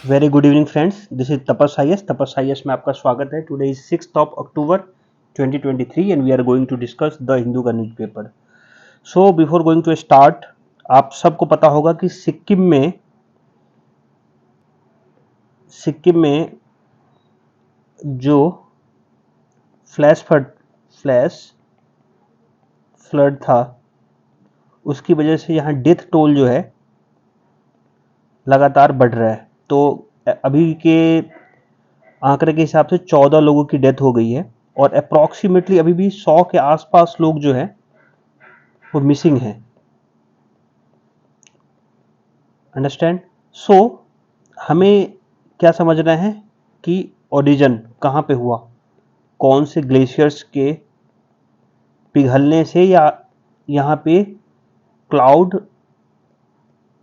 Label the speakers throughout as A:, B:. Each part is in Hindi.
A: Very good evening friends, this is Tapas IAS में आपका स्वागत है। Today is 6th of October 2023 and we are going to discuss the Hindu का newspaper. So before going to start, आप सबको पता होगा कि सिक्किम में जो फ्लैश फ्लड था, उसकी वजह से यहाँ डेथ टोल जो है लगातार बढ़ रहा है। तो अभी के आंकड़े के हिसाब से 14 लोगों की डेथ हो गई है और अप्रॉक्सीमेटली अभी भी 100 के आसपास लोग जो हैं वो मिसिंग हैं। अंडरस्टैंड? सो हमें क्या समझना है कि ओरिजिन कहाँ पे हुआ, कौन से ग्लेशियर्स के पिघलने से या यहाँ पे क्लाउड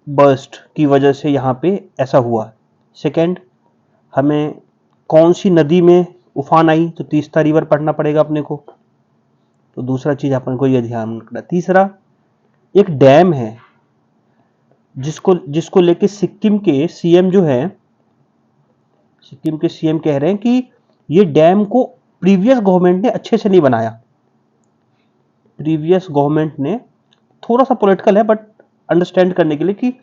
A: बर्स्ट की वजह से यहाँ पे ऐसा हुआ। सेकंड, हमें कौन सी नदी में उफान आई, तो तीस्ता रिवर पढ़ना पड़ेगा अपने को। तो दूसरा चीज अपन को यह ध्यान रखना। तीसरा, एक डैम है जिसको लेके सिक्किम के सीएम कह रहे हैं कि ये डैम को प्रीवियस गवर्नमेंट ने अच्छे से नहीं बनाया। प्रीवियस गवर्नमेंट ने, थोड़ा सा पॉलिटिकल है बट अंडरस्टैंड करने के लिए, कि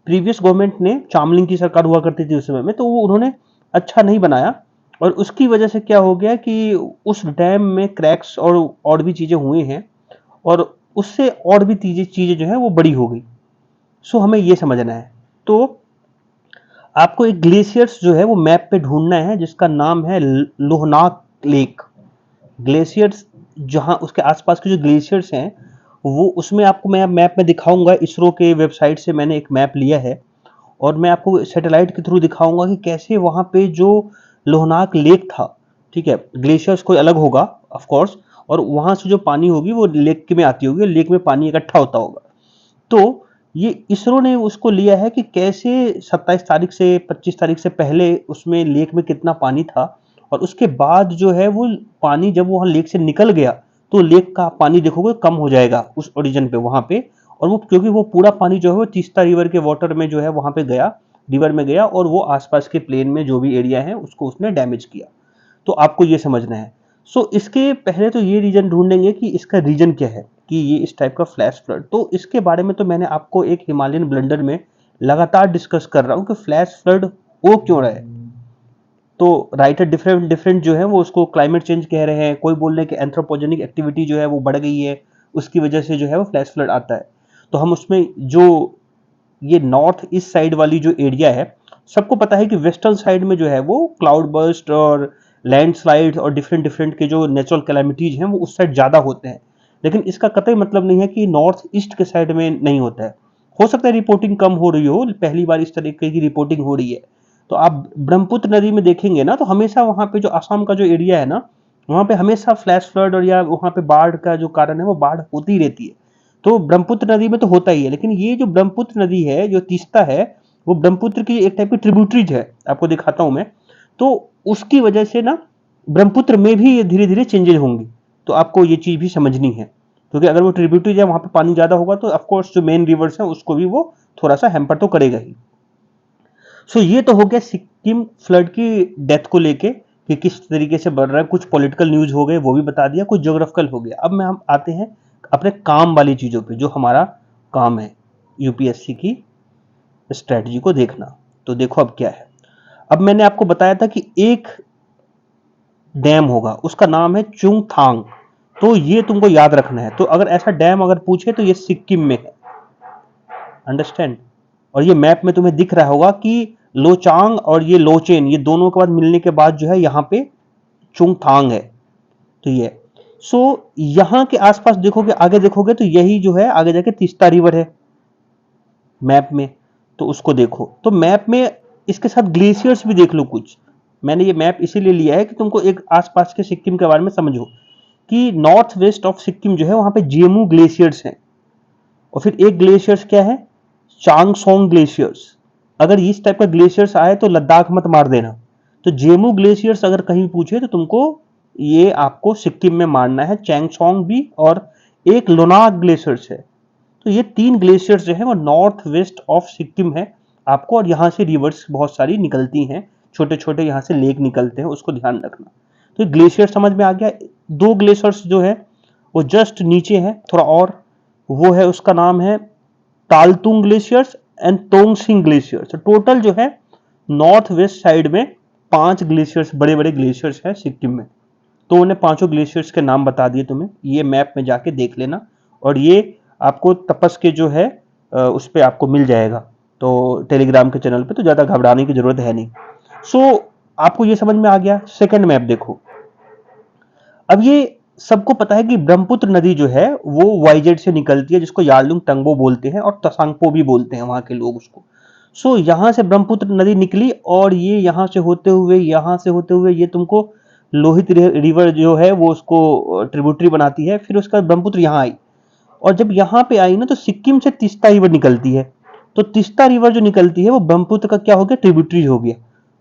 A: प्रीवियस गवर्नमेंट ने, चामलिंग की सरकार हुआ करती थी उस समय में, तो वो उन्होंने अच्छा नहीं बनाया और उसकी वजह से क्या हो गया कि उस डैम में क्रैक्स और भी चीजें हुई हैं और उससे और भी चीजें जो है वो बड़ी हो गई। सो हमें ये समझना है। तो आपको एक ग्लेशियर्स जो है वो मैप पे ढूंढना है जिसका नाम है लोहनाक लेक। ग्लेशियर्स, जहां उसके आसपास के जो ग्लेशियर्स हैं वो, उसमें आपको मैं मैप में दिखाऊंगा। इसरो के वेबसाइट से मैंने एक मैप लिया है और मैं आपको सैटेलाइट के थ्रू दिखाऊंगा कि कैसे वहां पे जो लोहनाक लेक था, ठीक है, ग्लेशियर्स कोई अलग होगा ऑफ कोर्स, और वहां से जो पानी होगी वो लेक में आती होगी, लेक में पानी इकट्ठा होता होगा। तो ये इसरो ने उसको लिया है कि कैसे 27 तारीख से 25 तारीख से पहले उसमें लेक में कितना पानी था और उसके बाद जो है वो पानी जब वहां लेक से निकल गया तो लेक का पानी देखोगे कम हो जाएगा उस ओरिजिन पे, वहां पे। और वो क्योंकि वो पूरा पानी जो है वो तीस्ता रिवर के वाटर में जो है वहां पे गया, रिवर में गया, और वो आसपास के प्लेन में जो भी एरिया है उसको उसने डैमेज किया। तो आपको ये समझना है। सो इसके पहले तो ये रीजन ढूंढेंगे कि इसका रीजन क्या है कि ये इस टाइप का फ्लैश फ्लड। तो इसके बारे में तो मैंने आपको एक हिमालयन ब्लेंडर में लगातार डिस्कस कर रहा हूं कि फ्लैश फ्लड हो क्यों रहा है। तो राइटर डिफरेंट डिफरेंट जो है वो उसको क्लाइमेट चेंज कह रहे हैं, कोई बोल रहे हैं कि एंथ्रोपोजेनिक एक्टिविटी जो है वो बढ़ गई है, उसकी वजह से जो है वो फ्लैश फ्लड आता है। तो हम उसमें जो ये नॉर्थ ईस्ट साइड वाली जो एरिया है, सबको पता है कि वेस्टर्न साइड में जो है वो क्लाउड बर्स्ट और लैंडस्लाइड और डिफरेंट डिफरेंट के जो नेचुरल कैलामिटीज हैं वो उस साइड ज्यादा होते हैं। लेकिन इसका कतई मतलब नहीं है कि नॉर्थ ईस्ट के साइड में नहीं होता है। हो सकता है रिपोर्टिंग कम हो रही हो, पहली बार इस तरीके की रिपोर्टिंग हो रही है। तो आप ब्रह्मपुत्र नदी में देखेंगे ना, तो हमेशा वहां पे जो असम का जो एरिया है ना, वहां पे हमेशा फ्लैश फ्लड और या वहां पे बाढ़ का जो कारण है वो बाढ़ होती रहती है। तो ब्रह्मपुत्र नदी में तो होता ही है, लेकिन ये जो ब्रह्मपुत्र नदी है, जो तीस्ता है, वो ब्रह्मपुत्र की एक टाइप की ट्रिब्यूटरीज है, आपको दिखाता हूं मैं। तो उसकी वजह से ना ब्रह्मपुत्र में भी ये धीरे धीरे चेंजेज होंगी। तो आपको ये चीज भी समझनी है, क्योंकि अगर वो ट्रिब्यूटरीज है, वहां पे पानी ज्यादा होगा तो ऑफकोर्स जो मेन रिवर्स है उसको भी वो थोड़ा सा हैम्पर तो करेगा ही। सो ये तो हो गया सिक्किम फ्लड की डेथ को लेके कि किस तरीके से बढ़ रहा है। कुछ पॉलिटिकल न्यूज हो गए, वो भी बता दिया, कुछ ज्योग्राफिकल हो गया। अब हम आते हैं अपने काम वाली चीजों पे, जो हमारा काम है यूपीएससी की स्ट्रेटजी को देखना। तो देखो अब क्या है। अब मैंने आपको बताया था कि एक डैम होगा, उसका नाम है चुंगथांग। तो ये तुमको याद रखना है। तो अगर ऐसा डैम अगर पूछे तो ये सिक्किम में है। अंडरस्टैंड? और ये मैप में तुम्हें दिख रहा होगा कि लोचांग और ये लोचेन, ये दोनों के बाद मिलने के बाद जो है यहाँ पे चुंगथांग है। तो ये यहाँ के आसपास देखोगे, आगे देखोगे तो यही जो है आगे जाके तीस्ता रिवर है मैप में। तो उसको देखो, तो मैप में इसके साथ ग्लेशियर्स भी देख लो कुछ। मैंने ये मैप इसीलिए लिया है कि तुमको एक आसपास के सिक्किम के बारे में समझो कि नॉर्थ वेस्ट ऑफ सिक्किम जो है वहां पे जेमू ग्लेशियर्स हैं। और फिर एक ग्लेशियर्स क्या है, चांगसोंग ग्लेशियर्स। अगर इस टाइप का ग्लेशियर्स आए तो लद्दाख मत मार देना। तो जेमू ग्लेशियर्स अगर कहीं पूछे तो तुमको ये आपको सिक्किम में मारना है, चैंगसोंग भी, और एक लोनाक ग्लेशियर्स है। तो ये 3 ग्लेशियर्स जो है वो नॉर्थ वेस्ट ऑफ सिक्किम है आपको, और यहाँ से रिवर्स बहुत सारी निकलती हैं, छोटे छोटे यहाँ से लेक निकलते हैं, उसको ध्यान रखना। तो ग्लेशियर समझ में आ गया। 2 ग्लेशियर्स जो है वो जस्ट नीचे है थोड़ा और, वो है उसका नाम है तालतुंग ग्लेशियर्स एंड तोंगसिंग ग्लेशियर्स। टोटल जो है नॉर्थ वेस्ट साइड में 5 ग्लेशियर्स, बड़े बड़े ग्लेशियर्स हैं सिक्किम में। तो उन्हें 5 ग्लेशियर्स के नाम बता दिए तुम्हें, ये मैप में जाके देख लेना। और ये आपको तपस के जो है उस पर आपको मिल जाएगा, तो टेलीग्राम के चैनल पे, तो ज्यादा घबराने की जरूरत है नहीं। आपको ये समझ में आ गया। सेकंड मैप देखो। अब ये सबको पता है कि ब्रह्मपुत्र नदी जो है वो वाईजेड से निकलती है, जिसको यार्लुंग टंगबो बोलते हैं और तसांगपो भी बोलते हैं वहां के लोग उसको। यहां से ब्रह्मपुत्र नदी निकली और ये यहां से होते हुए ये तुमको लोहित रिवर जो है वो उसको ट्रिब्यूटरी बनाती है। फिर उसका ब्रह्मपुत्र यहाँ आई, और जब यहाँ पे आई ना तो सिक्किम से तीस्ता रिवर निकलती है। तो तीस्ता रिवर जो निकलती है वो ब्रह्मपुत्र का क्या हो गया, ट्रिब्यूटरी हो गया।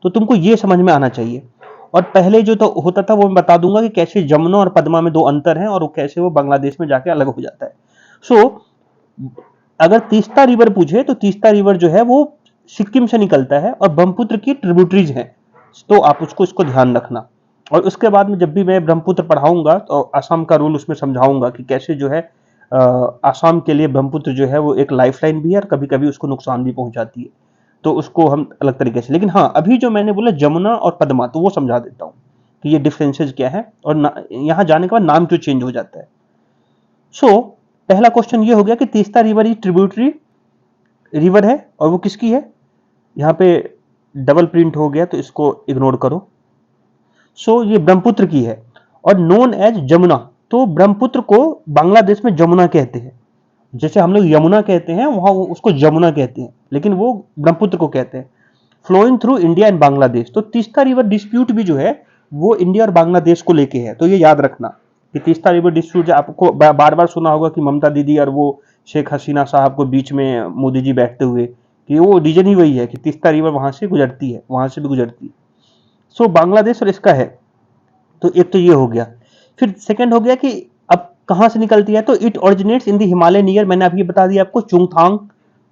A: तो तुमको ये समझ में आना चाहिए। और पहले जो तो होता था वो मैं बता दूंगा कि कैसे जमुना और पद्मा में 2 अंतर हैं और वो कैसे वो बांग्लादेश में जाके अलग हो जाता है। अगर तीस्ता रिवर पूछे तो तीस्ता रिवर जो है वो सिक्किम से निकलता है और ब्रह्मपुत्र की ट्रिब्यूटरीज हैं। तो आप उसको ध्यान रखना। और उसके बाद में जब भी मैं ब्रह्मपुत्र पढ़ाऊंगा तो असम का रूल उसमें समझाऊंगा कि कैसे जो है असम के लिए ब्रह्मपुत्र जो है वो एक लाइफलाइन भी है और कभी कभी उसको नुकसान भी पहुंचाती है। तो उसको हम अलग तरीके से, लेकिन हाँ अभी जो मैंने बोला जमुना और पद्मा, तो वो समझा देता हूँ कि ये डिफरेंसेस क्या है और यहाँ जाने के बाद नाम क्यों चेंज हो जाता है। पहला क्वेश्चन ये हो गया कि तीस्ता रिवर ही ट्रिब्यूटरी रिवर है और वो किसकी है। यहाँ पे डबल प्रिंट हो गया तो इसको इग्नोर करो। ये ब्रह्मपुत्र की है और नोन एज जमुना। तो ब्रह्मपुत्र को बांग्लादेश में जमुना कहते हैं, जैसे हम लोग यमुना कहते हैं वहां उसको जमुना कहते हैं, लेकिन वो ब्रह्मपुत्र को कहते हैं। Flowing through India and Bangladesh. तो तीस्ता रिवर डिस्प्यूट भी जो है वो इंडिया और बांग्लादेश को लेके है। तो ये याद रखना कि तीस्ता रिवर डिस्प्यूट आपको बार बार सुना होगा कि ममता दीदी और वो शेख हसीना साहब को बीच में मोदी जी बैठते हुए, कि वो रीजन ही वही है कि तीस्ता रिवर वहां से गुजरती है, वहां से भी गुजरती है। बांग्लादेश और इसका है। तो एक तो ये हो गया। फिर सेकंड हो गया कि अब कहां से निकलती है, तो it originates in the Himalaya near. मैंने अभी बता दिया आपको, चुंगथांग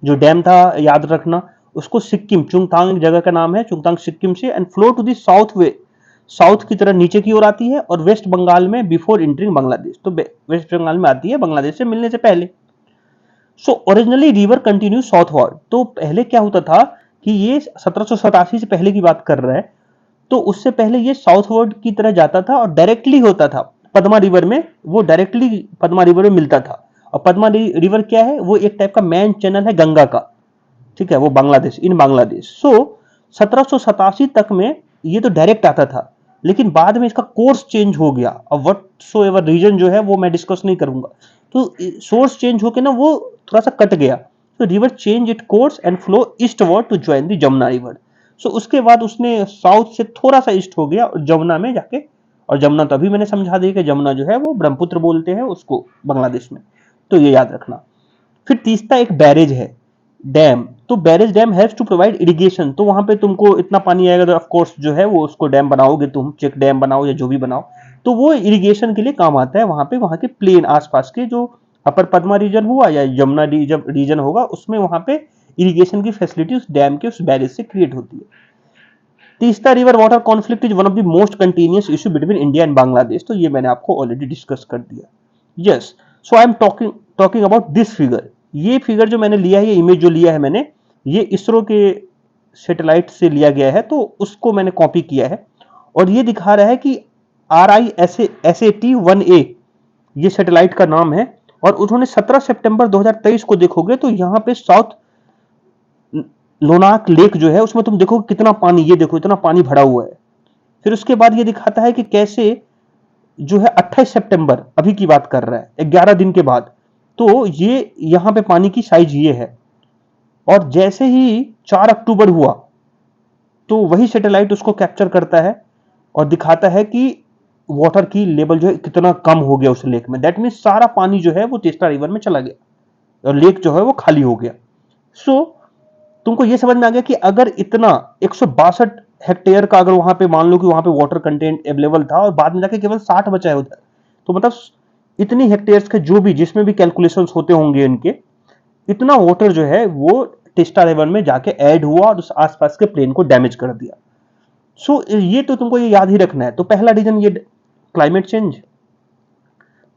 A: जो डैम था याद रखना उसको, सिक्किम चुंगथांग एक जगह का नाम है, चुंगथांग सिक्किम से, and flow to the south way, south की तरह नीचे की ओर आती है और वेस्ट बंगाल में बिफोर एंटरिंग बांग्लादेश। तो वेस्ट बंगाल में आती है बांग्लादेश से मिलने से पहले। Originally river continue southward. तो पहले क्या होता था कि ये 1787 से पहले की बात कर रहा है, तो उससे पहले ये साउथवर्ड की तरह जाता था और डायरेक्टली होता था पद्मा रिवर में, वो डायरेक्टली पद्मा रिवर में मिलता था। और पद्मा रिवर क्या है, वो एक टाइप का मैन चैनल है गंगा का, ठीक है, वो बांग्लादेश, इन बांग्लादेश। 1787 तक में ये तो डायरेक्ट आता था, लेकिन बाद में इसका कोर्स चेंज हो गया। अब व्हाट सो एवर रीजन जो है वो मैं डिस्कस नहीं करूंगा। तो सोर्स चेंज होके ना वो थोड़ा सा कट गया। तो river change it course and flow eastward to join the Jamuna river. उसके बाद उसने साउथ से थोड़ा सा ईस्ट हो गया और जमुना में जाके, और जमुना तो अभी मैंने समझा दी कि जमुना जो है वो ब्रह्मपुत्र बोलते हैं उसको बांग्लादेश में। तो ये याद रखना। फिर तीसरा एक बैरेज है, डैम। तो barrage dam has to provide irrigation. तो वहां पे तुमको इतना पानी आएगा तो ऑफ कोर्स जो है वो उसको डैम बनाओगे तुम, चेक डैम बनाओ या जो भी बनाओ, तो वो इरिगेशन के लिए काम आता है। वहां पे वहां के प्लेन आसपास के जो अपर पद्मा रीजन हुआ या यमुना रीजन होगा उसमें वहां पे इरिगेशन की फैसिलिटी उस डैम के, उस बैरेज से क्रिएट होती है। Teesta river water conflict is one of the most continuous issue between India and Bangladesh. तो ये मैंने आपको ऑलरेडी डिस्कस कर दिया। Yes, so I am talking about this figure. ये फिगर जो मैंने लिया है, ये इमेज जो लिया है मैंने, ये इसरो के सैटेलाइट से लिया गया है, तो उसको मैंने कॉपी किया है। और ये दिखा रहा है कि RISAT-1A ये सैटेलाइट का नाम है। और उन्होंने 17 सितंबर 2023 को देखोगे तो यहाँ पे साउथ लोनाक लेक जो है उसमें तुम देखो कितना पानी, ये देखो इतना पानी भरा हुआ है। फिर उसके बाद ये दिखाता है कि कैसे जो है 28 सितंबर अभी की बात कर रहा है, 11 दिन के बाद, तो ये यहाँ पे पानी की साइज ये है। और जैसे ही 4 अक्टूबर हुआ तो वही सैटेलाइट उसको कैप्चर करता है और दिखाता है कि वाटर की लेवल जो है कितना कम हो गया उस लेक में। दैट मीन सारा पानी जो है वो तीस्ता रिवर में चला गया और लेक जो है वो खाली हो गया। सो तुमको ये समझ में आ गया कि अगर इतना 162 हेक्टेयर का अगर वहां पे मान लो कि वहां पे वाटर कंटेंट अवेलेबल था और बाद में जाके केवल 60 बचा है उधर, तो मतलब इतनी हेक्टेयर्स के जो भी जिसमें भी कैलकुलेशंस होते होंगे इनके, इतना वाटर जो है वो टिस्टा रिवर में जाके ऐड हुआ और उस आसपास के प्लेन को डैमेज कर दिया। सो ये तो तुमको ये याद ही रखना है। तो पहला रीजन ये क्लाइमेट चेंज।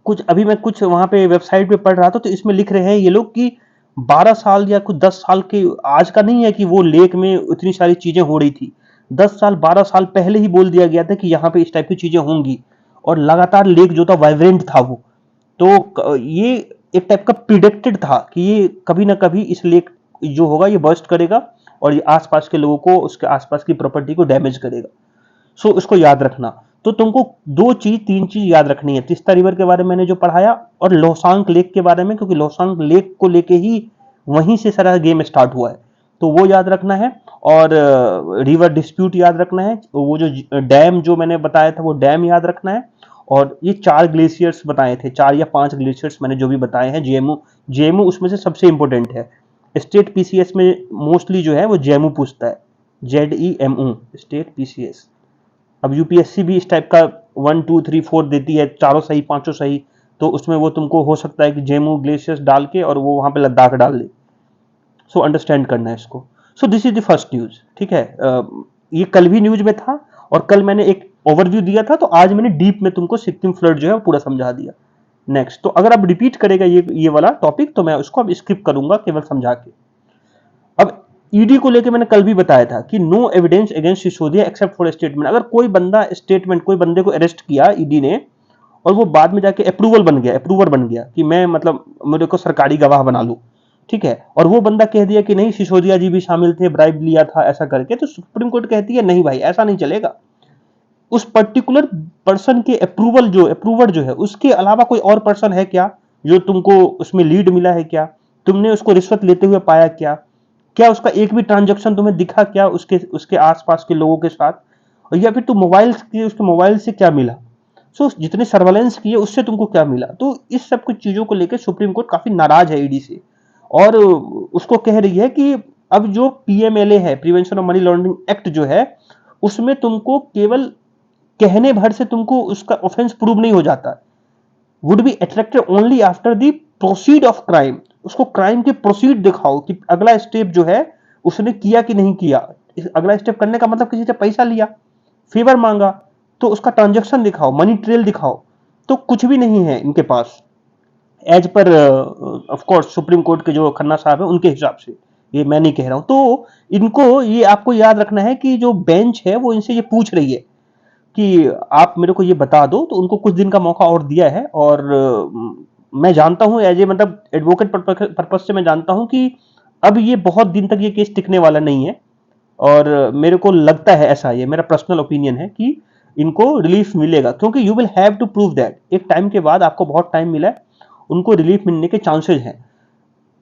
A: कुछ अभी मैं कुछ वहां पे वेबसाइट पे पढ़ रहा था तो इसमें लिख रहे हैं ये लोग कि 12 साल या कुछ 10 साल के आज का नहीं है कि वो लेक में इतनी सारी चीजें हो रही थी। 10 साल 12 साल पहले ही बोल दिया गया था कि यहाँ पे इस टाइप की चीजें होंगी और लगातार लेक जो था वाइब्रेंट था वो। तो ये एक टाइप का प्रिडिक्टेड था कि ये कभी ना कभी इस लेक जो होगा ये बर्स्ट करेगा और ये आसपास के लोगों को उसके आसपास की प्रॉपर्टी को डैमेज करेगा। सो इसको याद रखना। तो तुमको दो चीज तीन चीज याद रखनी है, तीस्ता रिवर के बारे में मैंने जो पढ़ाया और लोसांग लेक के बारे में, क्योंकि लोसांग लेक को लेके ही वहीं से सारा गेम स्टार्ट हुआ है, तो वो याद रखना है। और रिवर डिस्प्यूट याद रखना है, वो जो डैम जो मैंने बताया था वो डैम याद रखना है। और ये 4 ग्लेशियर्स बताए थे, 4 या 5 ग्लेशियर्स मैंने जो भी बताए हैं, जेमू जेमू उसमें से सबसे इंपॉर्टेंट है। स्टेट पीसीएस में मोस्टली जो है वो जेमू पूछता है, ZEMU स्टेट पीसीएस। अब यूपीएससी भी इस टाइप का 1 2 3 4 देती है, चारों सही पांचों सही, तो उसमें वो तुमको हो सकता है कि जेमू ग्लेशियर्स डाल के और वो वहां पे लद्दाख डाल दे। सो अंडरस्टैंड करना है इसको। सो this is the first news, ठीक है। ये कल भी न्यूज में था और कल मैंने एक ओवरव्यू दिया था, तो आज मैंने डीप में तुमको सिक्किम फ्लड जो है पूरा समझा दिया। नेक्स्ट, तो अगर आप रिपीट करेगा ये वाला टॉपिक तो मैं उसको अब स्किप करूंगा केवल समझा के। अब ईडी को लेके मैंने कल भी बताया था कि no evidence against Sisodia except for statement. अगर कोई बंदा स्टेटमेंट, कोई बंदे को अरेस्ट किया ईडी ने और वो बाद में जाके अप्रूवर बन गया कि मैं मतलब मेरे को सरकारी गवाह बना लूं, ठीक है, और वो बंदा कह दिया कि नहीं सिसोदिया जी भी शामिल थे, ब्राइब लिया था ऐसा करके, तो सुप्रीम कोर्ट कहती है नहीं भाई ऐसा नहीं चलेगा। उस पर्टिकुलर पर्सन के अप्रूवर जो है उसके अलावा कोई और पर्सन है क्या जो तुमको उसमें लीड मिला है क्या, तुमने उसको रिश्वत लेते हुए पाया क्या, क्या उसका एक भी ट्रांजैक्शन तुम्हें दिखा क्या उसके उसके आसपास के लोगों के साथ, और या फिर तुम मोबाइल की उसके मोबाइल से क्या मिला। सो जितने सर्वेलेंस किए उससे तुमको क्या मिला। तो इस सब कुछ चीजों को लेकर सुप्रीम कोर्ट काफी नाराज है ईडी से और उसको कह रही है कि अब जो पीएमएलए है, prevention of money laundering act जो है, उसमें तुमको केवल कहने भर से तुमको उसका ऑफेंस प्रूव नहीं हो जाता, would be attracted only after the proceed of crime. उसको क्राइम के प्रोसीड दिखाओ कि अगला स्टेप जो है उसने किया कि नहीं किया। अगला स्टेप करने का मतलब किसी से पैसा लिया, फेवर मांगा, तो उसका ट्रांजैक्शन दिखाओ, मनी ट्रेल दिखाओ। तो कुछ भी नहीं है इनके पास एज पर ऑफ कोर्स सुप्रीम कोर्ट के जो खन्ना साहब है उनके हिसाब से, ये मैं नहीं कह रहा हूं। तो इनको ये आपको याद रखना है कि जो बेंच है वो इनसे ये पूछ रही है कि आप मेरे को ये बता दो, तो उनको कुछ दिन का मौका और दिया है। और मैं जानता हूं एज ए मतलब एडवोकेट पर्पज से मैं जानता हूं कि अब ये बहुत दिन तक ये केस टिकने वाला नहीं है। और मेरे को लगता है ऐसा, ये मेरा पर्सनल ओपिनियन है कि इनको रिलीफ मिलेगा, क्योंकि you will have to prove that. एक टाइम के बाद आपको बहुत टाइम मिला है, उनको रिलीफ मिलने के चांसेस हैं।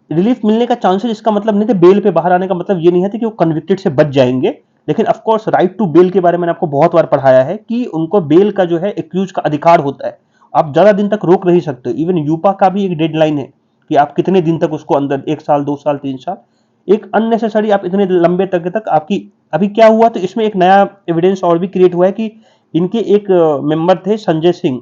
A: रिलीफ मिलने का चांसेस इसका मतलब नहीं थे बेल पे बाहर आने का मतलब ये नहीं है कि वो कन्विक्टेड से बच जाएंगे, लेकिन of course right to bail के बारे में मैंने आपको बहुत बार पढ़ाया है कि उनको बेल का जो है एक्यूज का अधिकार होता है। आप ज्यादा दिन तक रोक नहीं सकते। इवन यूपा का भी एक डेडलाइन है कि आप कितने दिन तक उसको अंदर, 1 साल 2 साल 3 साल, एक अननेसेसरी आप इतने लंबे तक आपकी। अभी क्या हुआ, तो इसमें एक नया एविडेंस और भी क्रिएट हुआ है कि इनके एक मेंबर थे संजय सिंह,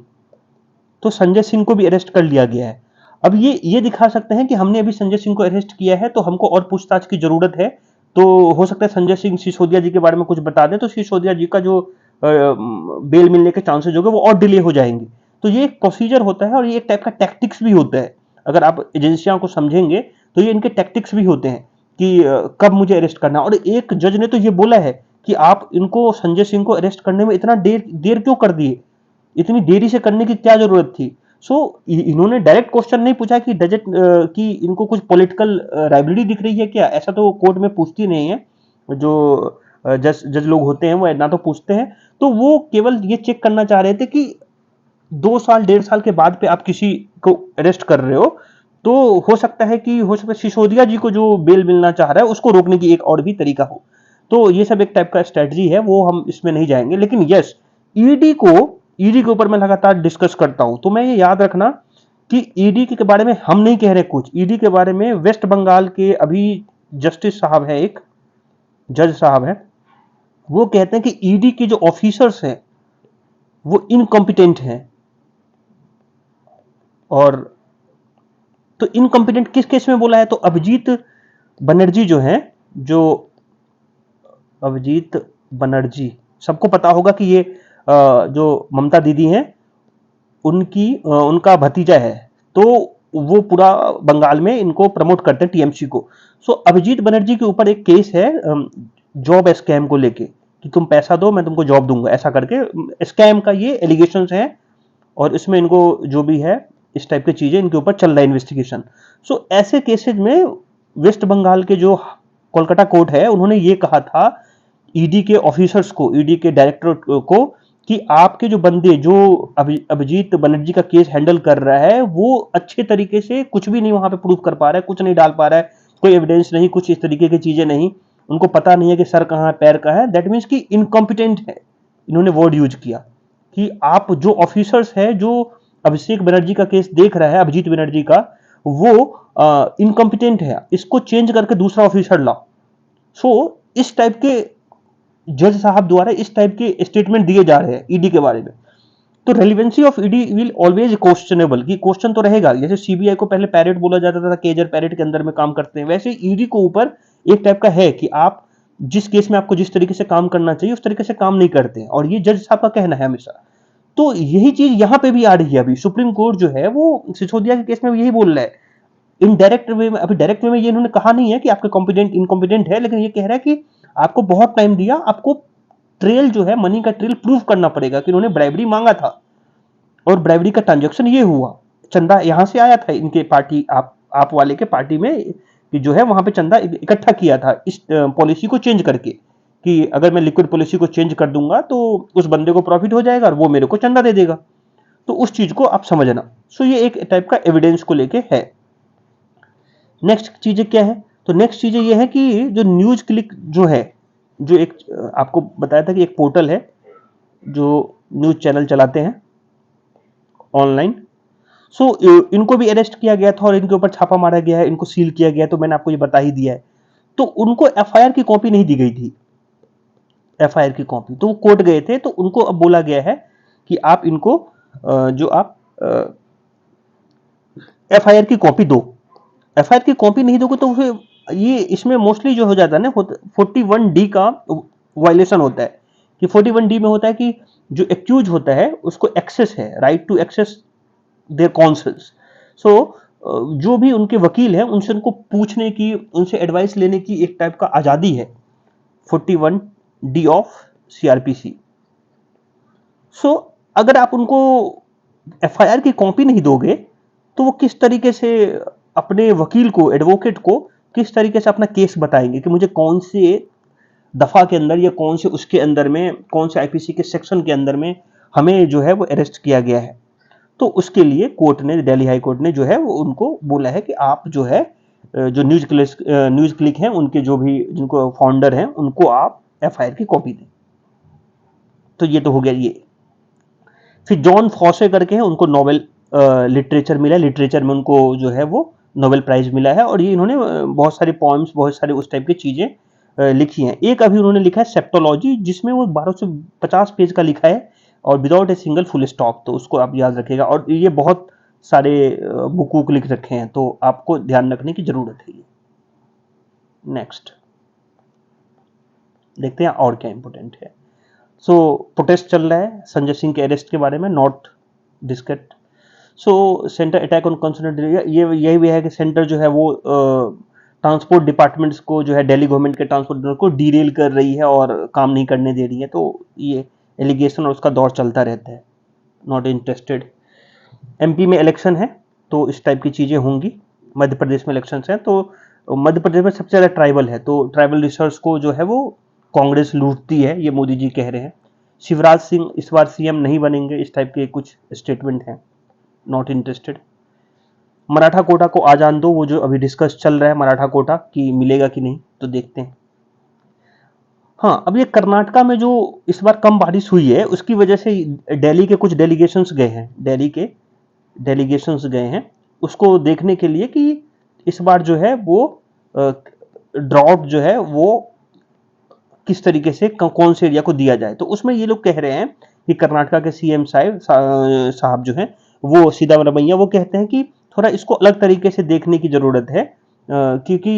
A: तो संजय सिंह को भी अरेस्ट कर लिया गया है। अब ये दिखा सकते हैं कि हमने अभी संजय सिंह को अरेस्ट किया है तो हमको और पूछताछ की जरूरत है। तो हो सकता है संजय सिंह सिसोदिया जी के बारे में कुछ बता दें तो सिसोदिया जी का जो बेल मिलने के चांसेस हो गए वो और डिले हो जाएंगे। तो ये एक प्रोसीजर होता है और ये एक टाइप का टैक्टिक्स भी होता है। अगर आप एजेंसियों को समझेंगे तो ये इनके टैक्टिक्स भी होते हैं कि कब मुझे अरेस्ट करना। और एक जज ने तो ये बोला है कि आप इनको संजय सिंह को अरेस्ट करने में इतना देर देर क्यों कर दिए, इतनी देरी से करने की क्या जरूरत थी। सो इन्होंने डायरेक्ट क्वेश्चन नहीं पूछा कि डज इट कि इनको कुछ पॉलिटिकल राइवलरी दिख रही है क्या, ऐसा तो कोर्ट में पूछती नहीं है। जो जज जज लोग होते हैं वो ना तो पूछते हैं। तो वो केवल ये चेक करना चाह रहे थे कि 2 साल 1.5 साल के बाद पे आप किसी को अरेस्ट कर रहे हो, तो हो सकता है सिसोदिया जी को जो बेल मिलना चाह रहा है उसको रोकने की एक और भी तरीका हो। तो ये सब एक टाइप का स्ट्रेटजी है, वो हम इसमें नहीं जाएंगे। लेकिन यस, ईडी को ईडी के ऊपर मैं लगातार डिस्कस करता हूं, तो मैं ये याद रखना कि ईडी के बारे में हम नहीं कह रहे कुछ। ईडी के बारे में वेस्ट बंगाल के अभी जस्टिस साहब है, एक जज साहब है, वो कहते हैं कि ईडी के जो ऑफिसर्स हैं वो इनकॉम्पिटेंट हैं। और तो इनकॉम्पिटेंट किस केस में बोला है, तो अभिजीत बनर्जी जो है, जो अभिजीत बनर्जी, सबको पता होगा कि ये जो ममता दीदी हैं उनका भतीजा है। तो वो पूरा बंगाल में इनको प्रमोट करते हैं, टीएमसी को। सो अभिजीत बनर्जी के ऊपर एक केस है जॉब स्कैम को लेके, कि तुम पैसा दो मैं तुमको जॉब दूंगा, ऐसा करके स्कैम का ये एलिगेशंस है। और इसमें इनको जो भी है इस टाइप की चीजें इनके ऊपर चल रहा है इन्वेस्टिगेशन। सो ऐसे केसेस में वेस्ट बंगाल के जो कोलकाता कोर्ट है उन्होंने ये कहा था ईडी के ऑफिसर्स को, ईडी के डायरेक्टर को, कि आपके जो बंदे जो अभिजीत बनर्जी का केस हैंडल कर रहा है वो अच्छे तरीके से कुछ भी नहीं वहां पे प्रूव कर पा रहा है, कुछ नहीं डाल पा रहा है, कोई एविडेंस नहीं, कुछ इस तरीके की चीजें नहीं, उनको पता नहीं है कि सर कहाँ है पैर कहाँ है। दैट मीन्स कि इनकॉम्पिटेंट है, इन्होंने वर्ड यूज किया कि आप जो ऑफिसर्स है जो अभिषेक बनर्जी का केस देख रहा है, अभिजीत बनर्जी का, वो इनकॉम्पिटेंट है, इसको चेंज करके दूसरा ऑफिसर लाओ। सो इस टाइप के जज साहब द्वारा इस टाइप के स्टेटमेंट दिए जा रहे हैं ईडी के बारे में। तो relevancy of ED will always questionable, कि क्वेश्चन तो रहेगा। जैसे सीबीआई को पहले पैरेट बोला जाता था, केजर पैरेट के अंदर में काम करते हैं, वैसे ईडी को ऊपर एक टाइप का है कि आप जिस केस में आपको जिस तरीके से काम करना चाहिए उस तरीके से काम नहीं करते हैं, और ये जज साहब का कहना है हमेशा। तो यही चीज यहां पे भी आ रही है। अभी सुप्रीम कोर्ट जो है वो सिसोदिया के केस में यही बोल रहा है, इनडायरेक्ट वे में। अभी डायरेक्ट वे में ये इन्होंने कहा नहीं है कि आपके कॉम्पिटेंट इनकॉम्पिटेंट है, लेकिन ये कह रहा है कि आपको बहुत टाइम दिया, आपको ट्रेल जो है, मनी का ट्रेल प्रूव करना पड़ेगा कि उन्होंने ब्राइबरी मांगा था और ब्राइबरी का ट्रांजेक्शन ये हुआ, चंदा यहां से आया था इनके पार्टी आप वाले के पार्टी में, कि जो है वहां पे चंदा इकट्ठा किया था इस पॉलिसी को चेंज करके, कि अगर मैं लिक्विड पॉलिसी को चेंज कर दूंगा तो उस बंदे को प्रॉफिट हो जाएगा और वो मेरे को चंदा दे देगा। तो उस चीज को आप समझना। सो ये एक टाइप का एविडेंस को लेके है। नेक्स्ट चीजें क्या है, तो नेक्स्ट चीजें ये है कि जो न्यूज क्लिक जो है, जो एक आपको बताया था कि एक पोर्टल है जो न्यूज चैनल चलाते हैं ऑनलाइन। सो इनको भी अरेस्ट किया गया था और इनके ऊपर छापा मारा गया है, इनको सील किया गया है, तो मैंने आपको ये बता ही दिया है। तो उनको एफआईआर की कॉपी नहीं दी गई थी, एफआईआर की कॉपी, तो वो कोर्ट गए थे, तो उनको अब बोला गया है कि आप इनको जो आप एफआईआर की कॉपी दो। एफआईआर की कॉपी नहीं दोगे तो फिर ये इसमें मोस्टली जो हो जाता है ना, 41D का वायलेशन होता है। कि 41D में होता है कि जो एक्यूज होता है उसको एक्सेस है, right to access their counsels. So जो भी उनके वकील हैं उनसे उनको पूछने की, उनसे एडवाइस लेने की एक टाइप का आजादी है, 41D ऑफ सीआरपीसी। सो अगर आप उनको एफआईआर की कॉपी नहीं दोगे तो वो किस तरीके से अपने वकील को, एडवोकेट को किस तरीके से अपना केस बताएंगे कि मुझे कौन से दफा के अंदर या कौन से उसके अंदर में, कौन से आईपीसी के सेक्शन के अंदर में हमें जो है वो अरेस्ट किया गया है। तो उसके लिए कोर्ट ने, दिल्ली हाई कोर्ट ने जो है वो उनको बोला है कि आप जो है जो न्यूज क्लिक हैं उनके जो भी जिनको फाउंडर हैं उनको आप एफआईआर की कॉपी दें। तो ये तो हो गया ये। फिर जॉन फॉसे करके हैं, उनको नोबेल लिटरेचर मिला, लिटरेचर में उनको जो है वो नोबेल प्राइज मिला है, और ये इन्होंने बहुत सारे पॉइम्स, बहुत सारे उस टाइप की चीजें लिखी हैं। एक अभी उन्होंने लिखा है सेप्टोलॉजी, जिसमें वो 1250 पेज का लिखा है और without a single full stop, तो उसको आप याद रखिएगा। और ये बहुत सारे बुक लिख रखे हैं, तो आपको ध्यान रखने की जरूरत है। नेक्स्ट देखते हैं और क्या इंपोर्टेंट है। सो प्रोटेस्ट चल रहा है संजय सिंह के अरेस्ट के बारे में, not discussed. So centre attack on concern, ये यही भी है कि सेंटर जो है वो ट्रांसपोर्ट डिपार्टमेंट्स को जो है, दिल्ली गवर्नमेंट के ट्रांसपोर्ट को डीरेल कर रही है और काम नहीं करने दे रही है। तो ये एलिगेशन और उसका दौर चलता रहता है, नॉट इंटरेस्टेड। एमपी में इलेक्शन है तो इस टाइप की चीज़ें होंगी। मध्य प्रदेश में इलेक्शंस हैं तो मध्य प्रदेश में सबसे ज़्यादा ट्राइबल है, तो ट्राइबल रिसोर्स को जो है वो कांग्रेस लूटती है, ये मोदी जी कह रहे हैं। शिवराज सिंह इस बार सीएम नहीं बनेंगे, इस टाइप के कुछ स्टेटमेंट हैं। Not interested. मराठा कोटा को आ जान दो, वो जो अभी डिस्कस चल रहा है मराठा कोटा कि मिलेगा कि नहीं, तो देखते हैं। हाँ, अब ये कर्नाटका में जो इस बार कम बारिश हुई है उसकी वजह से दिल्ली के कुछ डेलीगेशंस गए हैं, दिल्ली के डेलीगेशंस गए हैं उसको देखने के लिए कि इस बार जो है वो ड्रॉट जो है वो किस तरीके से कौन से एरिया को दिया जाए। तो उसमें ये लोग कह रहे हैं कि कर्नाटका के सीएम साहब जो हैं वो सिद्धारमैया वो कहते हैं कि थोड़ा इसको अलग तरीके से देखने की जरूरत है, क्योंकि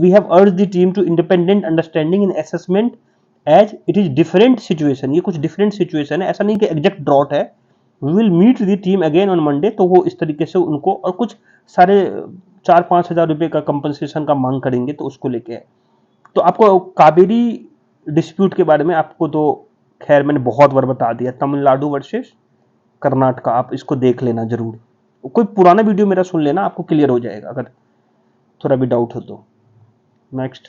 A: we have urge the team to independent understanding in assessment as it is different situation. ये कुछ डिफरेंट सिचुएशन है, ऐसा नहीं कि एग्जैक्ट ड्रॉट है। We will meet the team again on Monday. तो वो इस तरीके से उनको और कुछ सारे 4-5 हजार रुपए का कंपनसेशन का मांग करेंगे, तो उसको लेके है। तो आपको कावेरी डिस्प्यूट के बारे में आपको तो खैर मैंने बहुत बार बता दिया, तमिलनाडु वर्सेस कर्नाटका, आप इसको देख लेना जरूर। कोई पुराना वीडियो मेरा सुन लेना, आपको क्लियर हो जाएगा अगर थोड़ा भी डाउट हो तो। नेक्स्ट,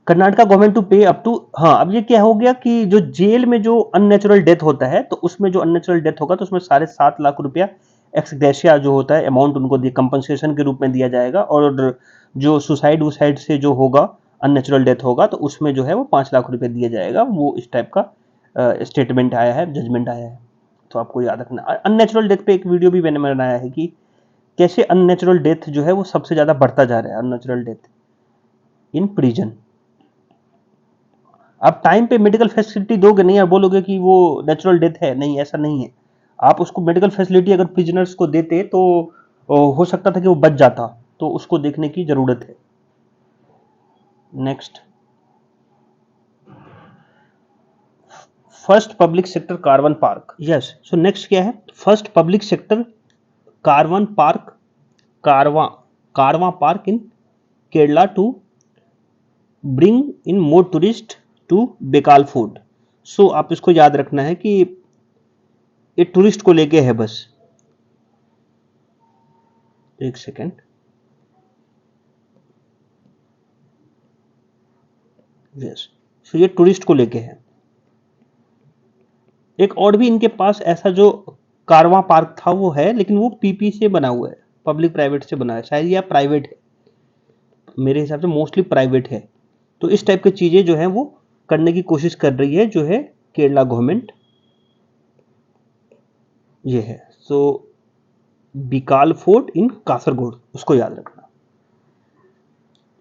A: कर्नाटका गवर्नमेंट टू पे अप टू, हाँ अब ये क्या हो गया कि जो जेल में जो अननेचुरल डेथ होता है तो उसमें जो अननेचुरल डेथ होगा तो उसमें 7.5 लाख रुपया एक्स ग्रेशिया जो होता है अमाउंट उनको कंपनसेशन के रूप में दिया जाएगा। और जो सुसाइड वुसाइड से जो होगा अननेचुरल डेथ होगा तो उसमें जो है वो 5 लाख रुपए दिया जाएगा। वो इस टाइप का स्टेटमेंट आया है, जजमेंट आया है, तो आपको याद रखना। अननेचुरल डेथ पे एक वीडियो भी मैंने बनाया है कि कैसे अननेचुरल डेथ जो है वो सबसे ज्यादा बढ़ता जा रहा है, अननेचुरल डेथ इन प्रिजन। आप टाइम पे मेडिकल फैसिलिटी दोगे नहीं और बोलोगे कि वो नेचुरल डेथ है, नहीं ऐसा नहीं है। आप उसको मेडिकल फैसिलिटी अगर प्रिजनर्स को देते तो हो सकता था कि वो बच जाता, तो उसको देखने की जरूरत है। Next, first public sector carbon park, yes. So next क्या है, first public sector carbon park, कारवा कारवा park in Kerala to bring in more tourist to Bekal fort. So आप इसको याद रखना है कि ये टूरिस्ट को लेके है बस। एक सेकेंड, यस। सो ये टूरिस्ट को लेके है। एक और भी इनके पास ऐसा जो कारवा पार्क था वो है, लेकिन वो पीपी से बना हुआ है, पब्लिक प्राइवेट से बना है, शायद या प्राइवेट है, मेरे हिसाब से मोस्टली प्राइवेट है। तो इस टाइप की चीजें जो है वो करने की कोशिश कर रही है जो है केरला गवर्नमेंट, ये है। सो बिकाल फोर्ट इन कासरगोड, उसको याद रखना।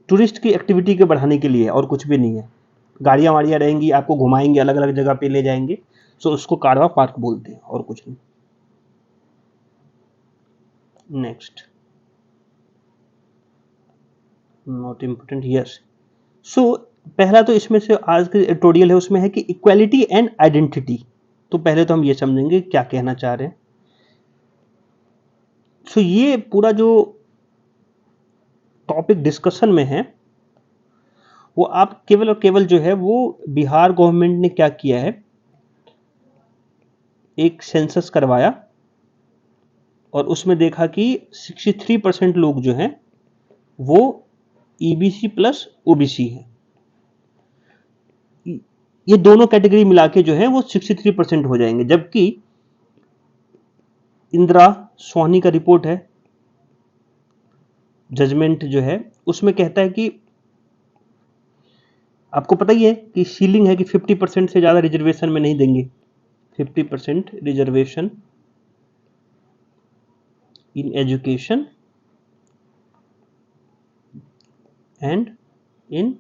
A: टूरिस्ट की एक्टिविटी के बढ़ाने के लिए और कुछ भी नहीं है। गाड़ियां वाड़ियां रहेंगी, आपको घुमाएंगे, अलग अलग जगह पे ले जाएंगे, सो उसको कारवा पार्क बोलते हैं और कुछ नहीं। Next, not important, yes. So पहला तो इसमें से आज के एडिटोरियल है उसमें है कि इक्वालिटी एंड आइडेंटिटी। तो पहले तो हम ये समझेंगे क्या कहना चाह रहे हैं। सो ये पूरा जो टॉपिक डिस्कशन में है वो आप केवल और केवल जो है वो बिहार गवर्नमेंट ने क्या किया है, एक सेंसस करवाया और उसमें देखा कि 63% लोग जो हैं वो ईबीसी प्लस ओबीसी है। ये दोनों कैटेगरी मिला के जो है वो 63% हो जाएंगे। जबकि इंदिरा सोनी का रिपोर्ट है, जजमेंट जो है उसमें कहता है कि आपको पता ही है कि सीलिंग है कि 50% से ज्यादा रिजर्वेशन में नहीं देंगे। 50% reservation in education and in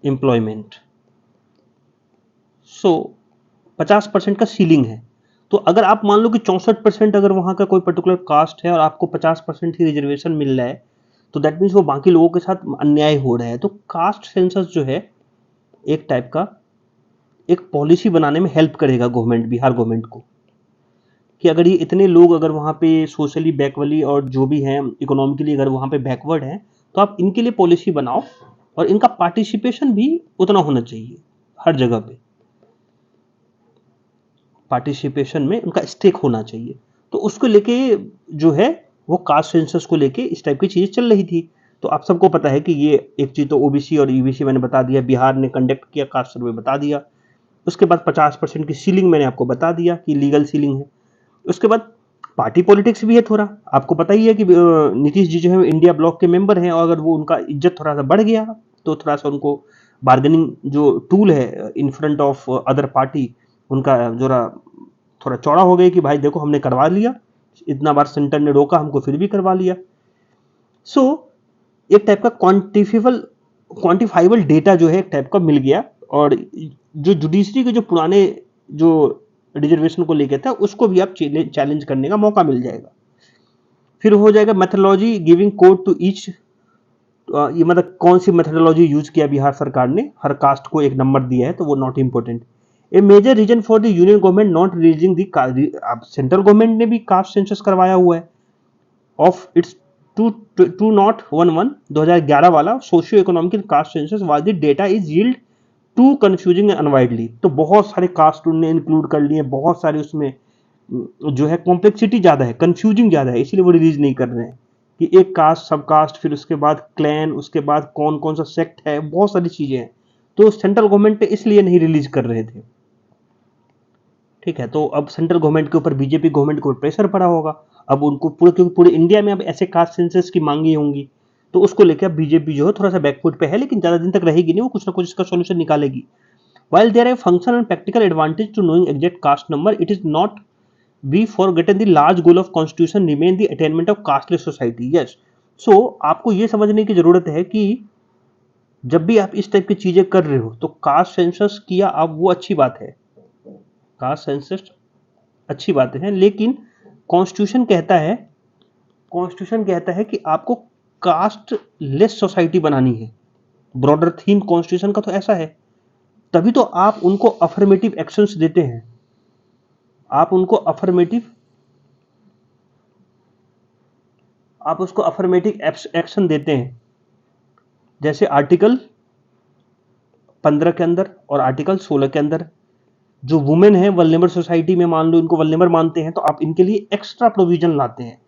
A: employment. So 50% का सीलिंग है। तो अगर आप मान लो कि 64% अगर वहां का कोई पर्टिकुलर कास्ट है और आपको 50% ही रिजर्वेशन मिल रहा है तो दैट मीन्स वो बाकी लोगों के साथ अन्याय हो रहा है। तो कास्ट सेंसस जो है एक टाइप का एक पॉलिसी बनाने में हेल्प करेगा गवर्नमेंट, बिहार गवर्नमेंट को, कि अगर ये इतने लोग अगर वहां पे सोशली बैकवर्ड और जो भी हैं इकोनॉमिकली अगर वहां पे बैकवर्ड हैं तो आप इनके लिए पॉलिसी बनाओ और इनका पार्टिसिपेशन भी उतना होना चाहिए हर जगह पे। पार्टिसिपेशन में उनका स्टेक होना चाहिए। तो उसको लेके जो है वो कास्ट सेंसस को लेके इस टाइप की चीजें चल रही थी। तो आप सबको पता है कि ये एक चीज तो ओबीसी और ईबीसी मैंने बता दिया, बिहार ने कंडक्ट किया कास्ट सर्वे बता दिया। उसके बाद 50% की सीलिंग मैंने आपको बता दिया कि लीगल सीलिंग है। उसके बाद पार्टी पॉलिटिक्स भी है थोड़ा, आपको पता ही है कि नीतीश जी जो है इंडिया ब्लॉक के मेंबर हैं, और अगर वो उनका इज्जत थोड़ा सा बढ़ गया तो थोड़ा सा उनको बार्गेनिंग जो टूल है in front of other party, उनका जरा थोड़ा चौड़ा हो गया कि भाई देखो हमने करवा लिया, इतना बार सेंटर ने रोका हमको फिर भी करवा लिया। सो एक टाइप का क्वांटिफाइबल डेटा जो है एक टाइप का मिल गया, और जो जुडिशरी के जो पुराने जो रिजर्वेशन को लेकर था उसको भी आप चैलेंज करने का मौका मिल जाएगा। फिर हो जाएगा methodology giving code to each, ये मतलब कौन सी मेथोडोलॉजी यूज किया बिहार सरकार ने, हर कास्ट को एक नंबर दिया है तो वो not important. A major reason for the union government not releasing the, central government ने भी कास्ट सेंसस करवाया हुआ है ऑफ इट्स 2011 2011 वाला socio economical caste census was the data is yield to confusing and अनवाइडली। तो बहुत सारे कास्ट उन्होंने इंक्लूड कर लिए, बहुत सारे उसमें जो है कॉम्प्लेक्सिटी ज्यादा है, कंफ्यूजिंग ज्यादा है, इसलिए वो रिलीज नहीं कर रहे हैं कि एक कास्ट सब कास्ट, फिर उसके बाद क्लैन, उसके बाद कौन कौन सा सेक्ट है, बहुत सारी चीजें हैं। तो सेंट्रल गवर्नमेंट इसलिए नहीं रिलीज कर रहे थे। ठीक है, तो अब सेंट्रल गवर्नमेंट के ऊपर बीजेपी गवर्नमेंट के ऊपर प्रेशर पड़ा होगा, अब उनको पूरे, क्योंकि पूरे इंडिया में अब ऐसे कास्ट सेंसस की मांगी होंगी, तो उसको लेकर बीजेपी जो है थोड़ा सा बैकफुट पे है, लेकिन ज्यादा दिन तक रहेगी नहीं, वो कुछ ना कुछ इसका सोल्यूशन निकालेगी। While there are functional and practical advantage to knowing exact caste number, it is not be forgotten the large goal of constitution remain the attainment of casteless society. Yes, so आपको ये समझने की जरूरत है कि जब भी आप इस टाइप की चीजें कर रहे हो तो कास्ट सेंसस किया आप, वो अच्छी बात है, कास्ट सेंसस अच्छी बात है, लेकिन कॉन्स्टिट्यूशन कहता है, कॉन्स्टिट्यूशन कहता है कि आपको कास्ट लेस सोसाइटी बनानी है। ब्रॉडर थीम कॉन्स्टिट्यूशन का तो ऐसा है, तभी तो आप उनको अफर्मेटिव एक्शंस देते हैं, आप उनको आप उसको अफर्मेटिव एक्शन देते हैं। जैसे आर्टिकल 15 के अंदर और आर्टिकल 16 के अंदर जो वुमेन है वल्नरेबल सोसाइटी में, मान लो इनको वल्नरेबल मानते हैं, तो आप इनके लिए एक्स्ट्रा प्रोविजन लाते हैं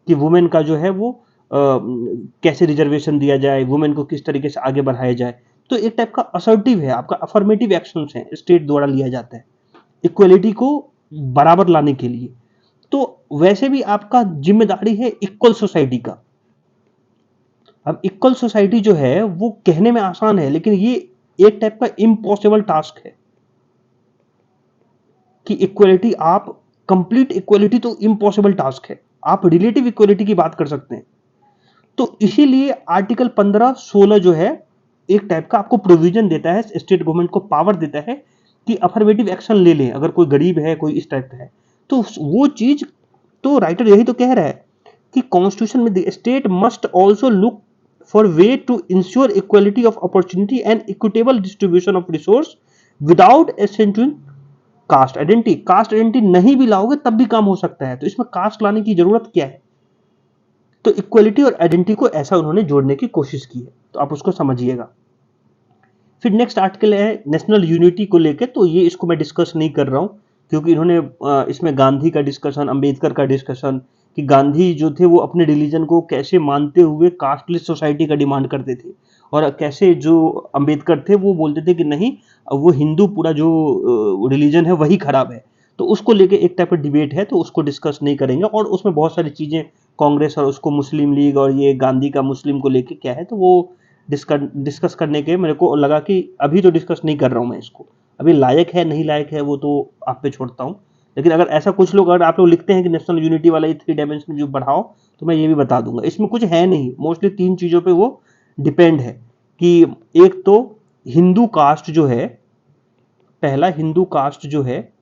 A: कि वुमेन का जो है वो कैसे रिजर्वेशन दिया जाए, वुमेन को किस तरीके से आगे बढ़ाया जाए। तो एक टाइप का असर्टिव है, आपका अफर्मेटिव एक्शन है, स्टेट द्वारा लिया जाता है इक्वलिटी को बराबर लाने के लिए। तो वैसे भी आपका जिम्मेदारी है इक्वल सोसाइटी का। अब इक्वल सोसाइटी जो है वो कहने में आसान है, लेकिन ये एक टाइप का इम्पॉसिबल टास्क है कि इक्वलिटी, आप कंप्लीट इक्वलिटी तो इम्पॉसिबल टास्क है, आप रिलेटिव इक्वलिटी की बात कर सकते हैं। तो इसीलिए आर्टिकल 15-16 जो है एक टाइप का आपको प्रोविजन देता है, स्टेट गवर्नमेंट को पावर देता है कि अफर्मेटिव एक्शन ले लें अगर कोई गरीब है, कोई इस टाइप का है। तो वो चीज, तो राइटर यही तो कह रहा है कि कॉन्स्टिट्यूशन में the state must also look for way to ensure equality of opportunity and equitable distribution of resource without accentuating caste identity. Caste identity नहीं भी लाओगे तब भी काम हो सकता है, तो इसमें कास्ट लाने की जरूरत क्या है। तो इक्वलिटी और आइडेंटिटी को ऐसा उन्होंने जोड़ने की कोशिश की है, तो आप उसको समझिएगा। फिर नेक्स्ट आर्टिकल है नेशनल यूनिटी को लेकर, तो ये इसको मैं डिस्कस नहीं कर रहा हूं क्योंकि इन्होंने इसमें गांधी का डिस्कशन, अंबेडकर का डिस्कशन, कि गांधी जो थे वो अपने रिलीजन को कैसे मानते हुए कास्टलेस सोसाइटी का डिमांड करते थे, और कैसे जो अंबेडकर थे वो बोलते थे कि नहीं, वो हिंदू पूरा जो रिलीजन है वही खराब है। तो उसको लेके एक टाइप का डिबेट है, तो उसको डिस्कस नहीं करेंगे, और उसमें बहुत सारी चीजें कांग्रेस और उसको मुस्लिम लीग और ये गांधी का मुस्लिम को लेके क्या है, तो वो डिस्कस करने के मेरे को लगा कि अभी तो डिस्कस नहीं कर रहा हूं मैं इसको, अभी लायक है नहीं लायक है वो तो आप पे छोड़ता हूं। लेकिन अगर ऐसा कुछ लोग, अगर आप लोग लिखते हैं कि नेशनल यूनिटी वाला ये 3 डायमेंशन व्यू बढ़ाओ, तो मैं ये भी बता दूंगा, इसमें कुछ है नहीं, मोस्टली 3 चीजों पे वो डिपेंड है कि एक तो हिंदू कास्ट जो है, पहला हिंदू कास्ट जो है,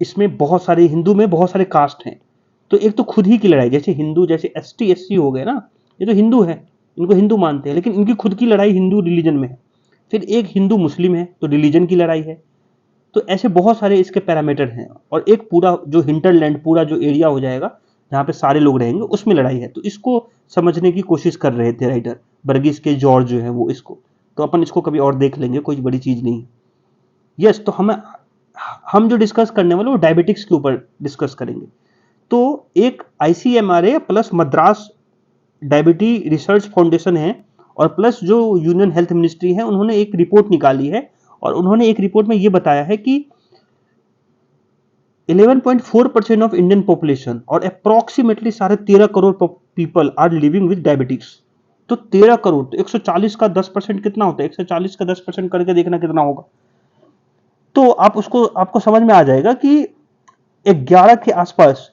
A: इसमें बहुत सारे हिंदू में बहुत सारे कास्ट हैं, तो एक तो खुद ही की लड़ाई, जैसे हिंदू, जैसे एसटी एससी हो गए ना, ये तो हिंदू है, इनको हिंदू मानते हैं, लेकिन इनकी खुद की लड़ाई हिंदू रिलीजन में है। फिर एक हिंदू मुस्लिम है तो रिलीजन की लड़ाई है। तो ऐसे बहुत सारे इसके पैरामीटर हैं, और एक पूरा जो हिंटरलैंड पूरा जो एरिया हो जाएगा जहाँ पे सारे लोग रहेंगे, उसमें लड़ाई है। तो इसको समझने की कोशिश कर रहे थे राइटर वर्गीस के जॉर्ज जो है वो, इसको तो अपन इसको कभी और देख लेंगे, कोई बड़ी चीज नहीं। यस, तो हमें हम जो डिस्कस करने वाले वो डायबिटिक्स के ऊपर डिस्कस करेंगे। तो एक ICMRA plus Madras डायबिटी research foundation है और प्लस जो यूनियन हेल्थ मिनिस्ट्री है, उन्होंने एक रिपोर्ट निकाली है और उन्होंने एक रिपोर्ट में ये बताया है कि 11.4% ऑफ इंडियन पॉपुलेशन और approximately 13.5 crore people are living with diabetics. तो 13 करोड़, तो 140 का 10% कितना होता है? 140 का 10% करके देखना कितना होगा। तो आप उसको, आपको समझ में आ जाएगा कि 11 के आसपास,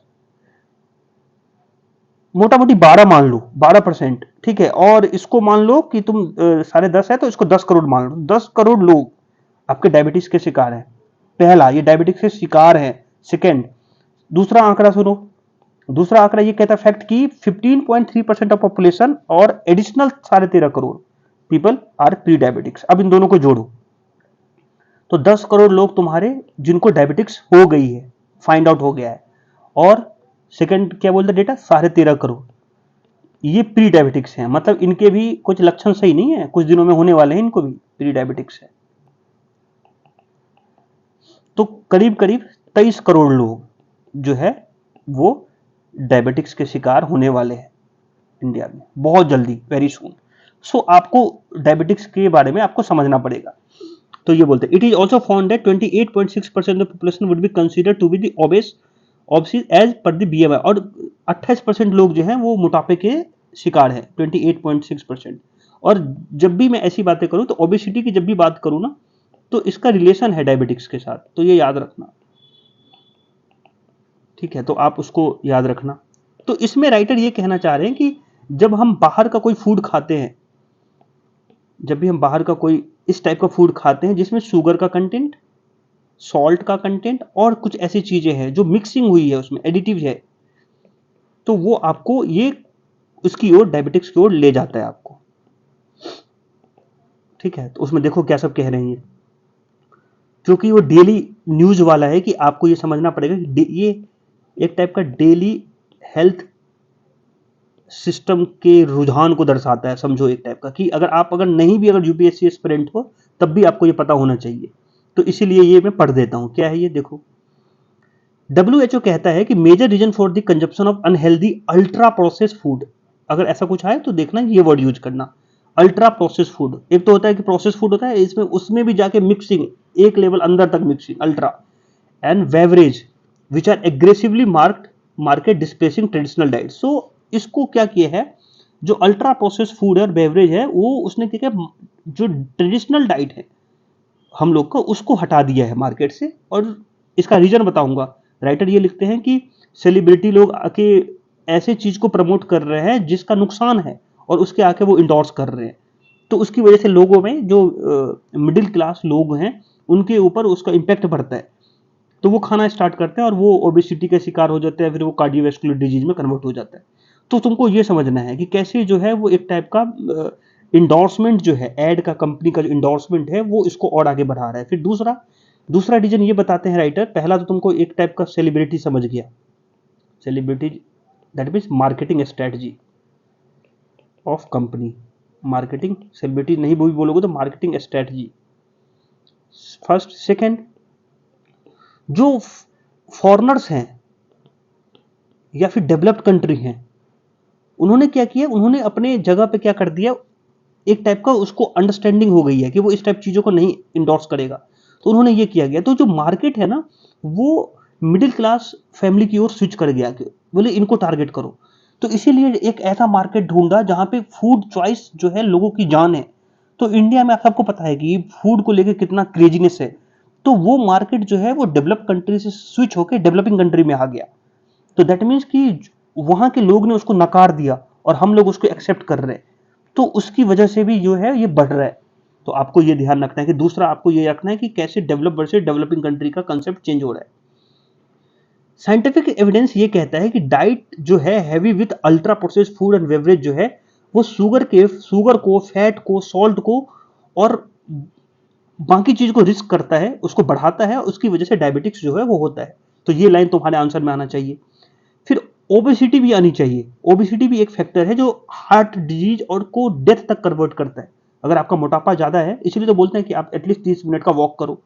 A: मोटा मोटी 12 मान लो, 12%, ठीक है। और इसको मान लो कि तुम 10.5 है तो इसको 10 करोड़ मान लो। 10 करोड़ लोग आपके डायबिटीज के शिकार हैं। पहला, ये डायबिटीज के शिकार हैं। सेकेंड, दूसरा आंकड़ा सुनो। दूसरा आंकड़ा ये कहता है फैक्ट कि 15.3% ऑफ पॉपुलेशन और additional 13.5 crore people are pre diabetics. अब इन दोनों को जोड़ो तो 10 करोड़ लोग तुम्हारे जिनको डायबिटिक्स हो गई है, फाइंड आउट हो गया है। और सेकंड क्या बोलते डेटा, 13.5 करोड़ ये प्री डायबिटिक्स हैं, मतलब इनके भी कुछ लक्षण सही नहीं है, कुछ दिनों में होने वाले हैं, इनको भी प्री डायबिटिक्स है। तो करीब करीब 23 करोड़ लोग जो है वो डायबिटिक्स के शिकार होने वाले हैं इंडिया में बहुत जल्दी, वेरी सून। सो आपको डायबिटिक्स के बारे में आपको समझना पड़ेगा। तो ये बोलते हैं it is also found that 28.6% of population would be considered to be the obese obese as per the BMI। और 28% लोग जो हैं वो मोटापे के शिकार हैं, 28.6%। और जब भी मैं ऐसी बातें करूं तो ओबेसिटी की जब भी बात करूं ना, तो इसका रिलेशन है डायबिटिक्स के साथ, तो ये याद रखना, ठीक है। तो आप उसको याद रखना। तो इसमें राइटर ये कहना चाह रहे हैं कि जब हम बाहर का कोई फूड खाते हैं, जब भी हम बाहर का कोई इस टाइप का फूड खाते हैं जिसमें शुगर का कंटेंट, सॉल्ट का कंटेंट और कुछ ऐसी चीजें हैं जो मिक्सिंग हुई है, उसमें एडिटिव है, तो वो आपको ये उसकी ओर, डायबिटिक्स की ओर ले जाता है आपको, ठीक है। तो उसमें देखो क्या सब कह रहे हैं, क्योंकि वो डेली न्यूज वाला है कि आपको ये समझना पड़ेगा कि ये एक टाइप का डेली हेल्थ सिस्टम के रुझान को दर्शाता है, समझो एक टाइप का, कि अगर नहीं भी अगर UPSC एस्पिरेंट हो तब भी आपको ये पता होना चाहिए। तो इसीलिए ये मैं पढ़ देता हूं, क्या है ये देखो। WHO कहता है कि major reason for the consumption of unhealthy ultra process food, अगर ऐसा कुछ आए तो देखना ये वर्ड यूज करना, अल्ट्रा प्रोसेस फूड। एक तो होता है कि प्रोसेस फूड होता है, इसमें उसमें भी जाके मिक्सिंग, एक लेवल अंदर तक mixing, ultra and beverage which are aggressively market displacing traditional diet. So इसको क्या किया है, जो अल्ट्रा प्रोसेस फूड है और बेवरेज है, वो उसने क्या किया, जो ट्रेडिशनल डाइट है हम लोग को, उसको हटा दिया है मार्केट से। और इसका रीजन बताऊंगा। राइटर ये लिखते हैं कि सेलिब्रिटी लोग आके ऐसे चीज को प्रमोट कर रहे हैं जिसका नुकसान है और उसके आके वो इंडोर्स कर रहे हैं। तो उसकी वजह से लोगों में जो मिडिल क्लास लोग हैं उनके ऊपर उसका इम्पैक्ट बढ़ता है, तो वो खाना स्टार्ट करते हैं और वो ओबेसिटी का शिकार हो जाते हैं, फिर वो कार्डियोवैस्कुलर डिजीज में कन्वर्ट हो जाता है। तो तुमको ये समझना है कि कैसे जो है वो एक टाइप का इंडोर्समेंट जो है, एड का, कंपनी का जो इंडोर्समेंट है वो इसको और आगे बढ़ा रहा है। फिर दूसरा रीजन ये बताते हैं राइटर, पहला तो तुमको एक टाइप का सेलिब्रिटी समझ गया, celebrity that means marketing strategy of company, marketing, celebrity नहीं भी बोलोगे तो मार्केटिंग स्ट्रेटजी फर्स्ट। सेकेंड, जो फॉरेनर्स हैं या फिर डेवलप्ड कंट्री हैं, उन्होंने क्या किया, उन्होंने अपने जगह पे क्या कर दिया, एक टाइप का उसको अंडरस्टैंडिंग हो गई है कि वो इस टाइप चीजों को नहीं इंडोर्स करेगा, तो उन्होंने ये किया गया। तो जो मार्केट है ना, वो मिडिल क्लास फैमिली की ओर स्विच कर गया कि बोले इनको टारगेट करो। तो इसीलिए एक ऐसा मार्केट ढूंढा जहां पे फूड चॉइस जो है लोगों की जान है। तो इंडिया में आप सबको पता है कि फूड को लेकर कितना क्रेजीनेस है, तो वो मार्केट जो है वो डेवलप कंट्री से स्विच होकर डेवलपिंग कंट्री में आ गया। तो दैट मीन्स कि वहां के लोग ने उसको नकार दिया और हम लोग उसको एक्सेप्ट कर रहे हैं, तो उसकी वजह से भी जो है ये बढ़ रहा है। तो आपको ये ध्यान रखना है कि दूसरा आपको ये रखना है कि कैसे डेवलप वर्सेस डेवलपिंग कंट्री का कंसेप्ट चेंज हो रहा है। साइंटिफिक एविडेंस ये कहता है कि डाइट जो है heavy with ultra processed food and beverage जो है वो शुगर को, फैट को, सॉल्ट को और बाकी चीज को रिस्क करता है, उसको बढ़ाता है, उसकी वजह से डायबिटिक्स जो है वो होता है। तो ये लाइन तुम्हारे आंसर में आना चाहिए। फिर ओबेसिटी भी आनी चाहिए। ओबेसिटी भी एक फैक्टर है जो हार्ट डिजीज और को डेथ तक कन्वर्ट करता है। अगर आपका मोटापा ज्यादा है, इसलिए तो बोलते हैं कि आप एटलीस्ट 30 मिनट का वॉक करो,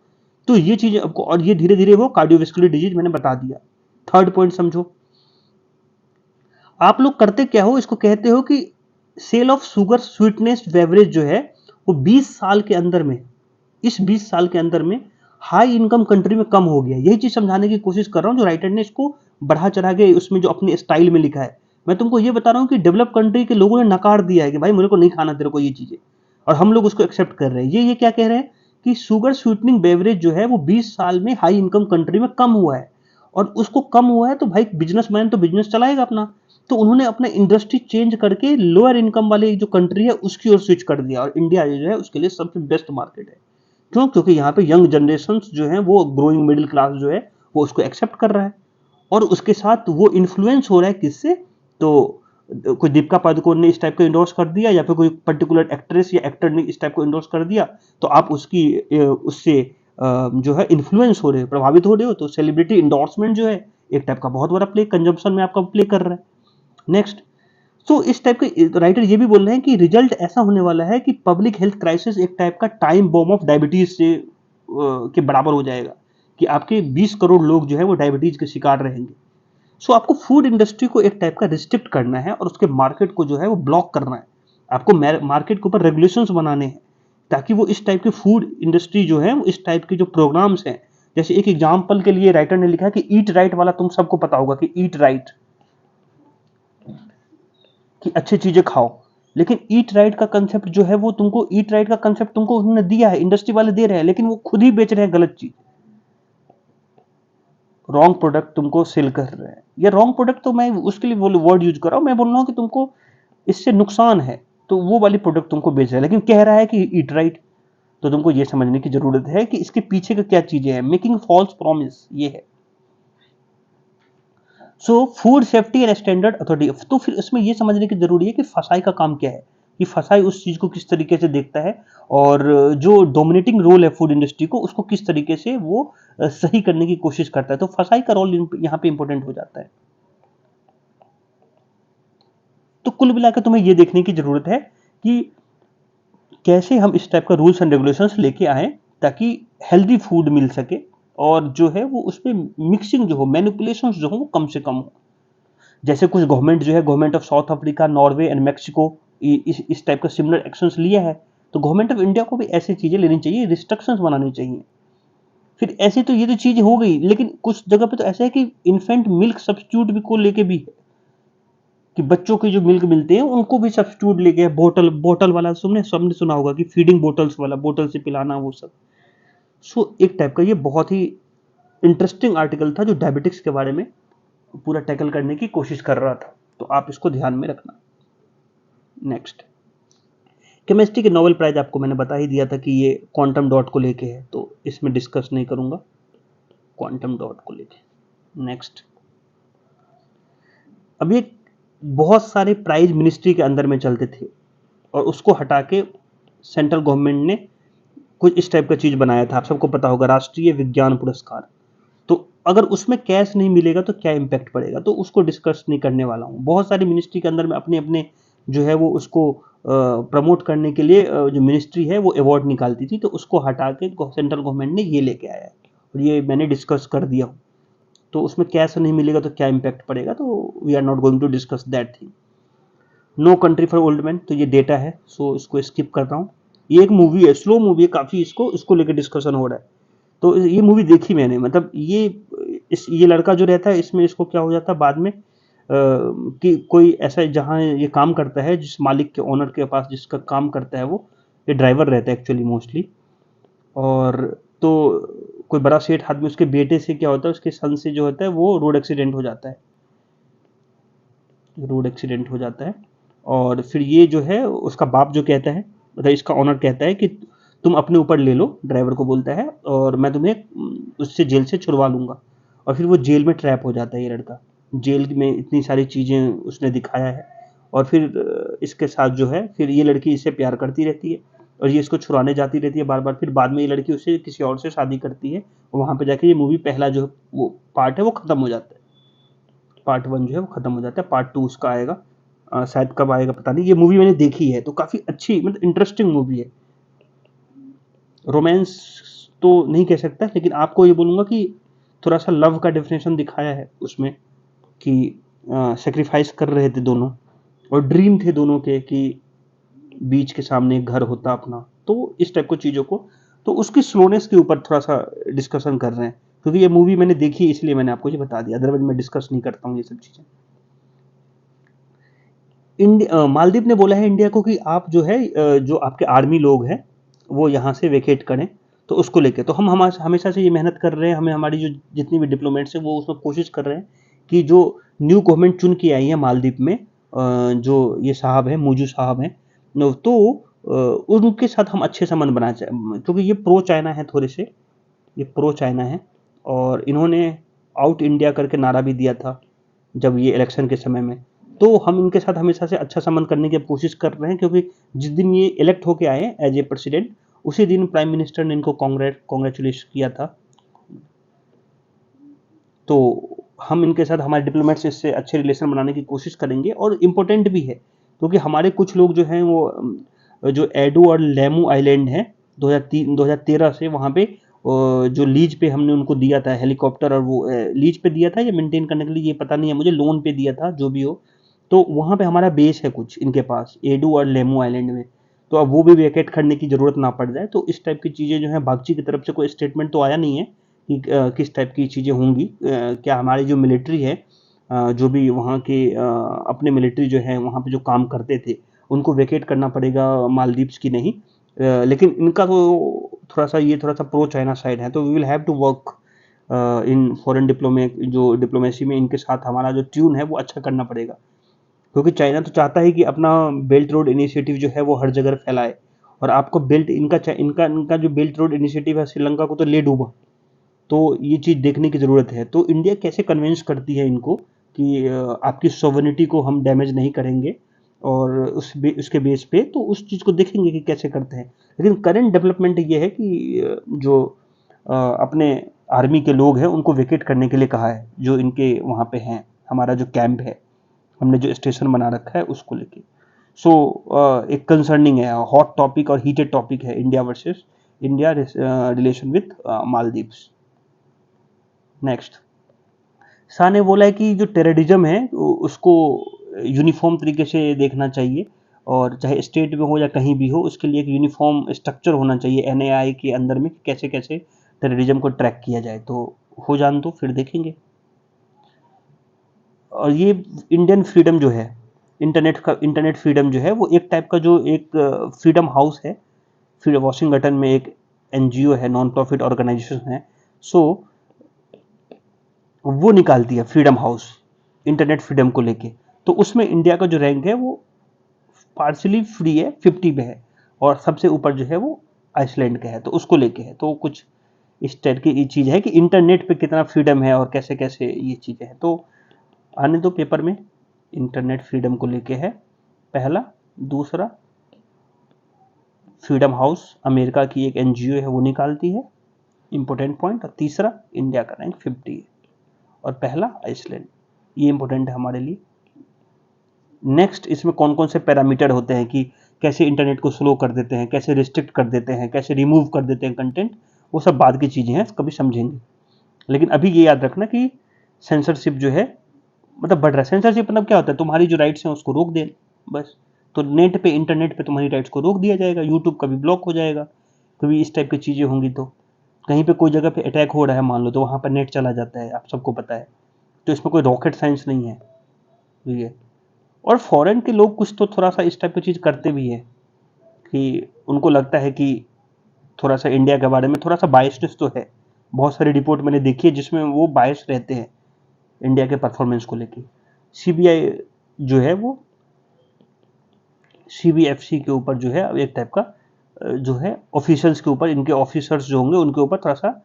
A: तो ये चीजें आपको, और ये धीरे धीरे वो कार्डियोवेस्कुलर डिजीज मैंने बता दिया। थर्ड पॉइंट समझो, आप लोग करते क्या हो, इसको कहते हो कि sale of sugar sweetness beverage जो है वो 20 साल के अंदर में, इस 20 साल के अंदर में हाई इनकम कंट्री में कम हो गया। यही चीज समझाने की कोशिश कर रहा हूं, जो राइटर ने इसको बढ़ा चढ़ा के उसमें जो अपने स्टाइल में लिखा है। मैं तुमको ये बता रहा हूं कि डेवलप कंट्री के लोगों ने नकार दिया है कि भाई मेरे को नहीं खाना तेरे को ये चीजें, और हम लोग उसको एक्सेप्ट कर रहे हैं। ये क्या कह रहे हैं कि शुगर स्वीटनिंग बेवरेज जो है वो 20 साल में हाई इनकम कंट्री में कम हुआ है, और उसको कम हुआ है तो भाई बिजनेसमैन तो बिजनेस चलाएगा अपना। तो उन्होंने अपने इंडस्ट्री चेंज करके लोअर इनकम वाले जो कंट्री है उसकी ओर स्विच कर दिया, और इंडिया जो है उसके लिए सबसे बेस्ट मार्केट है। क्यों? क्योंकि यहाँ पे यंग जनरेशन जो है वो ग्रोइंग मिडिल क्लास जो है वो उसको एक्सेप्ट कर रहा है, और उसके साथ वो इन्फ्लुएंस हो रहा है किससे? तो कोई दीपिका पादुकोण ने इस टाइप का इंडोर्स कर दिया, या फिर कोई पर्टिकुलर एक्ट्रेस या एक्टर ने इस टाइप को इंडोर्स कर दिया, तो आप उसकी उससे जो है इन्फ्लुएंस हो रहे हो, प्रभावित हो रहे हो। तो सेलिब्रिटी इंडोर्समेंट जो है एक टाइप का बहुत बड़ा प्ले कंजम्पशन में आपका प्ले कर रहा है। नेक्स्ट, तो इस टाइप के राइटर ये भी बोल रहे हैं कि रिजल्ट ऐसा होने वाला है कि पब्लिक हेल्थ क्राइसिस एक टाइप का टाइम बॉम्ब ऑफ डायबिटीज से के बराबर हो जाएगा, कि आपके 20 करोड़ लोग जो है वो डायबिटीज के शिकार रहेंगे। सो आपको फूड इंडस्ट्री को एक टाइप का रिस्ट्रिक्ट करना है, और उसके मार्केट को जो है वो ब्लॉक करना है। आपको मार्केट के ऊपर रेगुलेशंस बनाने हैं, ताकि वो इस टाइप के फूड इंडस्ट्री जो है इस टाइप के जो प्रोग्राम्स हैं, जैसे एक एग्जाम्पल के लिए राइटर ने लिखा है कि ईट राइट वाला, तुम सबको पता होगा कि ईट राइट, कि अच्छी चीजें खाओ। लेकिन ईट राइट का कंसेप्ट जो है वो तुमको, ईट राइट का कंसेप्ट तुमको उन्होंने दिया है, इंडस्ट्री वाले दे रहे हैं, लेकिन वो खुद ही बेच रहे हैं गलत चीज, रॉन्ग प्रोडक्ट तुमको सेल कर रहे हैं। ये रॉन्ग प्रोडक्ट तो मैं उसके लिए वर्ड यूज कर रहा हूं, मैं बोल रहा हूं कि तुमको इससे नुकसान है, तो वो वाली प्रोडक्ट तुमको बेच रहा है, लेकिन कह रहा है कि ईट राइट। तो तुमको ये समझने की जरूरत है कि इसके पीछे का क्या चीजें हैं। मेकिंग फॉल्स प्रॉमिस ये है। So food safety and standard authority, तो फिर इसमें ये समझने की जरूरी है कि फसाई का काम क्या है, कि फसाई उस चीज को किस तरीके से देखता है, और जो डोमिनेटिंग रोल है फूड इंडस्ट्री को उसको किस तरीके से वो सही करने की कोशिश करता है। तो फसाई का रोल यहाँ पे इंपॉर्टेंट हो जाता है। तो कुल मिलाकर तुम्हें ये देखने की जरूरत है कि कैसे हम इस टाइप का रूल्स एंड रेगुलेशंस लेके आए, ताकि हेल्दी फूड मिल सके, और जो है वो उसमें मिक्सिंग जो हो, मैनिपुलेशन जो हो वो कम से कम हो। जैसे कुछ गवर्नमेंट जो है, government of south Africa, Norway and Mexico, इस टाइप का सिमिलर एक्शंस लिया है, तो गवर्नमेंट ऑफ इंडिया को भी ऐसी चीजें लेनी चाहिए, रिस्ट्रिक्शंस बनानी चाहिए। फिर ऐसे तो ये तो चीज हो गई, लेकिन कुछ जगह पे तो ऐसा है कि इन्फेंट मिल्क सब्स्टिट्यूट भी को लेके भी है, कि बच्चों के जो मिल्क मिलते हैं उनको भी सब्स्टिट्यूट लेके, बोतल बोतल वाला सबने सबने सुना होगा कि फीडिंग बोतल्स वाला, बोतल से पिलाना वो सब। सो एक टाइप का ये बहुत ही इंटरेस्टिंग आर्टिकल था, जो डायबिटिक्स के बारे में पूरा टैकल करने की कोशिश कर रहा था। तो आप इसको ध्यान में रखना। नेक्स्ट, केमिस्ट्री के नोबेल प्राइज आपको मैंने बता ही दिया था कि ये क्वांटम डॉट को लेके है, तो इसमें डिस्कस नहीं करूंगा क्वांटम डॉट को लेके। नेक्स्ट, अब ये बहुत सारे प्राइज मिनिस्ट्री के अंदर में चलते थे, और उसको हटा के सेंट्रल गवर्नमेंट ने कुछ इस टाइप का चीज बनाया था। आप सबको पता होगा, राष्ट्रीय विज्ञान पुरस्कार। तो अगर उसमें कैश नहीं मिलेगा तो क्या इम्पैक्ट पड़ेगा, तो उसको डिस्कस नहीं करने वाला हूँ। बहुत सारी मिनिस्ट्री के अंदर में अपने अपने जो है वो उसको प्रमोट करने के लिए जो मिनिस्ट्री है वो अवार्ड निकालती थी, तो उसको हटा के सेंट्रल गवर्नमेंट ने ये लेके आया है, और ये मैंने डिस्कस कर दिया हूँ। तो उसमें कैश नहीं मिलेगा तो क्या इम्पैक्ट पड़ेगा, तो we are not going to discuss that thing. No country for old man, तो ये डेटा है, सो इसको स्किप कर रहा हूँ। ये एक मूवी है, स्लो मूवी है काफी, इसको इसको लेकर डिस्कशन हो रहा है। तो ये मूवी देखी मैंने, मतलब ये लड़का जो रहता है इसमें, इसको क्या हो जाता है बाद में, कि कोई ऐसा जहाँ ये काम करता है, जिस मालिक के, ओनर के पास जिसका काम करता है वो, ये ड्राइवर रहता है एक्चुअली मोस्टली। और तो कोई बड़ा सेठ आदमी, उसके बेटे से क्या होता है, उसके सन से जो होता है वो रोड एक्सीडेंट हो जाता है, रोड एक्सीडेंट हो जाता है। और फिर ये जो है उसका बाप जो कहता है, मतलब इसका ऑनर कहता है कि तुम अपने ऊपर ले लो, ड्राइवर को बोलता है, और मैं तुम्हें उससे जेल से छुड़वा लूंगा। और फिर वो जेल में ट्रैप हो जाता है ये लड़का, जेल में इतनी सारी चीज़ें उसने दिखाया है। और फिर इसके साथ जो है, फिर ये लड़की इससे प्यार करती रहती है, और ये इसको छुड़ाने जाती रहती है बार बार। फिर बाद में ये लड़की उससे किसी और से शादी करती है, और वहाँ पे जाके ये मूवी पहला जो वो पार्ट है वो खत्म हो जाता है। पार्ट 1 जो है वो खत्म हो जाता है, पार्ट 2 उसका आएगा। शायद कब आएगा पता नहीं। ये मूवी मैंने देखी है, तो काफ़ी अच्छी, मतलब इंटरेस्टिंग मूवी है। रोमांस तो नहीं कह सकता, लेकिन आपको ये बोलूँगा कि थोड़ा सा लव का डेफिनेशन दिखाया है उसमें कि सेक्रीफाइस कर रहे थे दोनों, और ड्रीम थे दोनों के कि बीच के सामने एक घर होता अपना, तो इस टाइप की चीज़ों को, तो उसकी स्लोनेस के ऊपर थोड़ा सा डिस्कशन कर रहे हैं, क्योंकि ये मूवी मैंने देखी इसलिए मैंने आपको ये बता दिया, अदरवाइज मैं डिस्कस नहीं करता हूँ ये सब चीज़ें। मालदीव ने बोला है इंडिया को कि आप जो है जो आपके आर्मी लोग हैं वो यहाँ से वेकेट करें, तो उसको लेके तो हम हमेशा से ये मेहनत कर रहे हैं, हमें हमारी जो जितनी भी डिप्लोमेट्स हैं वो उसमें कोशिश कर रहे हैं कि जो न्यू गवर्नमेंट चुन के आई है मालदीव में, जो ये साहब हैं, मूजू साहब हैं, तो उनके साथ हम अच्छे संबंध बनाए, क्योंकि ये प्रो चाइना है थोड़े से, ये प्रो चाइना है, और इन्होंने आउट इंडिया करके नारा भी दिया था जब ये इलेक्शन के समय में, तो हम इनके साथ हमेशा से अच्छा संबंध करने की कोशिश कर रहे हैं, क्योंकि जिस दिन ये इलेक्ट होके आए एज ए प्रेसिडेंट, उसी दिन प्राइम मिनिस्टर ने इनको कॉन्ग्रेचुलेट किया था, तो हम इनके साथ हमारे डिप्लोमेट्स इससे अच्छे रिलेशन बनाने की कोशिश करेंगे, और इम्पोर्टेंट भी है क्योंकि हमारे कुछ लोग जो हैं वो जो एडू और लेमू आइलैंड है 2013 से वहाँ पे जो लीज पे हमने उनको दिया था हेलीकॉप्टर, और वो लीज पे दिया था या मेंटेन करने के लिए ये पता नहीं है मुझे, लोन पे दिया था जो भी हो, तो वहाँ पे हमारा बेस है कुछ इनके पास एडू और लेमू आइलैंड में, तो अब वो भी वैकेट करने की ज़रूरत ना पड़ जाए, तो इस टाइप की चीज़ें जो हैं बागची की तरफ से कोई स्टेटमेंट तो आया नहीं है कि किस टाइप की चीज़ें होंगी, क्या हमारी जो मिलिट्री है, जो भी वहाँ के अपने मिलिट्री जो है वहाँ पे जो काम करते थे उनको वैकेट करना पड़ेगा मालदीव्स की नहीं, लेकिन इनका तो थोड़ा सा प्रो चाइना साइड है, तो we will have to work in foreign जो डिप्लोमेसी में इनके साथ हमारा जो ट्यून है वो अच्छा करना पड़ेगा, क्योंकि चाइना तो चाहता है कि अपना बेल्ट रोड इनिशिएटिव जो है वो हर जगह फैलाए, और आपको बेल्ट इनका जो बेल्ट रोड इनिशिएटिव है श्रीलंका को तो ले डूबा, तो ये चीज़ देखने की ज़रूरत है, तो इंडिया कैसे कन्विंस करती है इनको कि आपकी सॉवरेनिटी को हम डैमेज नहीं करेंगे, और उसके बेस पे तो उस चीज़ को देखेंगे कि कैसे करते हैं, लेकिन करंट डेवलपमेंट ये है कि जो अपने आर्मी के लोग हैं उनको वेकेट करने के लिए कहा है, जो इनके वहाँ पे हैं, हमारा जो कैंप है, हमने जो स्टेशन बना रखा है उसको लेके, सो एक कंसर्निंग है, हॉट टॉपिक और हीटेड टॉपिक है India versus India relation with Maldives. Next, Shah ने बोला है कि जो टेररिज्म है उसको यूनिफॉर्म तरीके से देखना चाहिए, और चाहे स्टेट में हो या कहीं भी हो उसके लिए एक यूनिफॉर्म स्ट्रक्चर होना चाहिए एनएआई के अंदर में, कैसे कैसे टेररिज्म को ट्रैक किया जाए, तो हो जान दो फिर देखेंगे। और ये इंडियन फ्रीडम जो है, इंटरनेट फ्रीडम जो है वो एक टाइप का जो एक फ्रीडम हाउस है, फिर वॉशिंगटन में एक एनजीओ है, नॉन प्रॉफिट ऑर्गेनाइजेशन है, सो वो निकालती है फ्रीडम हाउस इंटरनेट फ्रीडम को लेके, तो उसमें इंडिया का जो रैंक है वो पार्शली फ्री है, 50 पे है, और सबसे ऊपर जो है वो आइसलैंड का है, तो उसको लेके है, तो कुछ इस टाइप की ये चीज़ है कि इंटरनेट पे कितना फ्रीडम है और कैसे कैसे ये चीज़ें हैं, तो आने दो पेपर में, इंटरनेट फ्रीडम को लेके है पहला, दूसरा फ्रीडम हाउस अमेरिका की एक एनजीओ है वो निकालती है, इंपॉर्टेंट पॉइंट, और तीसरा इंडिया का रैंक 50 है, और पहला आइसलैंड, ये इंपॉर्टेंट है हमारे लिए। नेक्स्ट, इसमें कौन कौन से पैरामीटर होते हैं कि कैसे इंटरनेट को स्लो कर देते हैं, कैसे रिस्ट्रिक्ट कर देते हैं, कैसे रिमूव कर देते हैं कंटेंट, वो सब बाद की चीज़ें हैं, कभी समझेंगे, लेकिन अभी ये याद रखना कि सेंसरशिप जो है मतलब बढ़ रहा है। सेंसरशिप मतलब क्या होता है, तुम्हारी जो राइट्स हैं उसको रोक दे बस, तो नेट पे इंटरनेट पे तुम्हारी राइट्स को रोक दिया जाएगा, यूट्यूब का भी ब्लॉक हो जाएगा, कभी इस टाइप की चीज़ें होंगी, तो कहीं पे कोई जगह पे अटैक हो रहा है मान लो, तो वहाँ पर नेट चला जाता है, आप सबको पता है, तो इसमें कोई रॉकेट साइंस नहीं है, ठीक है। और फॉरेन के लोग कुछ तो थोड़ा सा इस टाइप की चीज़ करते भी हैं कि उनको लगता है कि थोड़ा सा इंडिया के बारे में थोड़ा सा बायसनेस तो है, बहुत सारी रिपोर्ट मैंने देखी है जिसमें वो बायस रहते हैं इंडिया के परफॉर्मेंस को लेके। सीबीआई जो है वो सीबीएफसी के ऊपर जो है एक टाइप का जो है ऑफिशियल्स के ऊपर, इनके ऑफिसर्स जो होंगे उनके ऊपर थोड़ा सा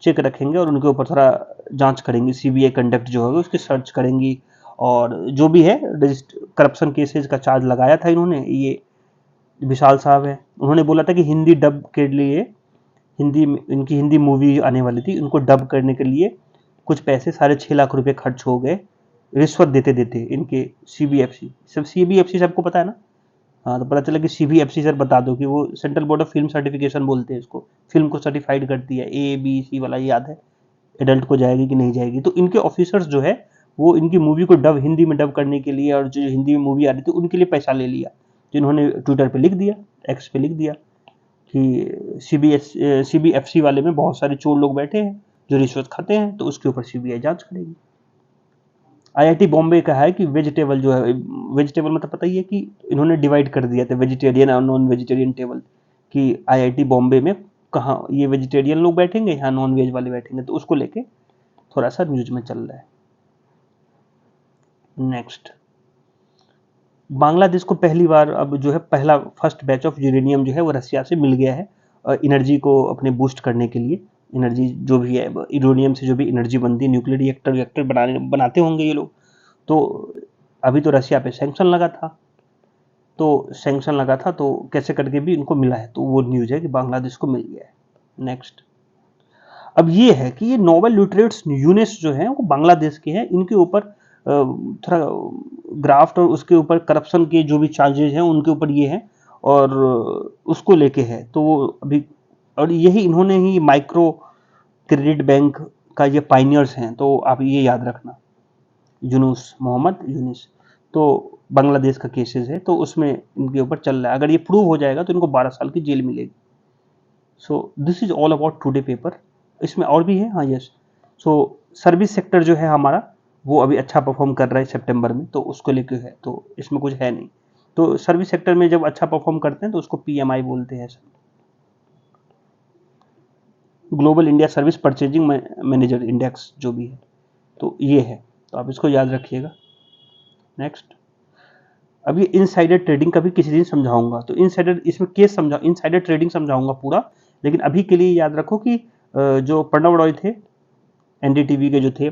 A: चेक रखेंगे और उनके ऊपर थोड़ा जांच करेंगे, सीबीआई कंडक्ट जो होगा उसकी सर्च करेंगी, और जो भी है करप्शन केसेस का चार्ज लगाया था इन्होंने, ये विशाल साहब है, उन्होंने बोला था कि हिंदी डब के लिए, इनकी हिंदी मूवी आने वाली थी, उनको डब करने के लिए कुछ पैसे 6.5 लाख रुपए खर्च हो गए रिश्वत देते देते इनके, सीबीएफसी सबको पता है ना, हाँ, तो पता चला कि सीबीएफसी सर बता दो कि वो central board of film certification बोलते हैं इसको, फिल्म को सर्टिफाइड करती है, ए बी सी वाला याद है, एडल्ट को जाएगी कि नहीं जाएगी। तो इनके ऑफिसर्स जो है वो इनकी मूवी को डब हिंदी में डब करने के लिए, और जो हिंदी में मूवी आ रही थी उनके लिए पैसा ले लिया। तो इन्होंने ट्विटर पे लिख दिया, एक्स पे लिख दिया कि सीबीएफसी वाले में बहुत सारे चोर लोग बैठे हैं जो रिश्वत खाते हैं, तो उसके ऊपर सीबीआई जांच करेगी। आईआईटी बॉम्बे का है कि वेजिटेबल जो है, वेजिटेबल मतलब पता ही है कि इन्होंने डिवाइड कर दिया था वेजिटेरियन और नॉन वेजिटेरियन टेबल, कि आईआईटी बॉम्बे में कहाँ ये वेजिटेरियन लोग बैठेंगे, यहाँ नॉन वेज वाले बैठेंगे, तो उसको लेके थोड़ा सा न्यूज में चल रहा है। नेक्स्ट, बांग्लादेश को पहली बार अब जो है पहला फर्स्ट बैच ऑफ यूरेनियम जो है वो रसिया से मिल गया है, एनर्जी को अपने बूस्ट करने के लिए। एनर्जी जो भी है, यूरेनियम से जो भी एनर्जी बनती है, न्यूक्लियर रिएक्टर बनाते होंगे ये लोग। तो अभी तो रसिया पे सैंक्शन लगा था, तो कैसे करके भी इनको मिला है, तो वो न्यूज है कि बांग्लादेश को मिल गया है। नेक्स्ट, अब ये है कि ये नोबेल ल्यूट्रेट्स यूनिस जो हैं वो बांग्लादेश के हैं, इनके ऊपर थोड़ा ग्राफ्ट और उसके ऊपर करप्शन के जो भी चार्जेज हैं उनके ऊपर ये है, और उसको लेके है। तो वो अभी, और यही इन्होंने ही माइक्रो क्रेडिट बैंक का ये पाइनियर्स हैं, तो आप ये याद रखना, यूनुस, मोहम्मद यूनुस। तो बांग्लादेश का केसेस है, तो उसमें इनके ऊपर चल रहा है। अगर ये प्रूव हो जाएगा तो इनको 12 साल की जेल मिलेगी। सो this is all about today paper. इसमें और भी है, हाँ यस। सो सर्विस सेक्टर जो है हमारा वो अभी अच्छा परफॉर्म कर रहा है सितंबर में, तो उसको लेके है, तो इसमें कुछ है नहीं। तो सर्विस सेक्टर में जब अच्छा परफॉर्म करते हैं तो उसको पीएमआई बोलते हैं sir, global India service purchasing manager index जो भी है, तो ये है, तो आप इसको याद रखिएगा। नेक्स्ट, अब ये इनसाइडर ट्रेडिंग का भी किसी दिन समझाऊंगा, तो इनसाइडर इसमें केस समझा, इनसाइडर ट्रेडिंग समझाऊंगा पूरा। लेकिन अभी के लिए याद रखो कि जो प्रणव रॉय थे एनडीटीवी के जो थे,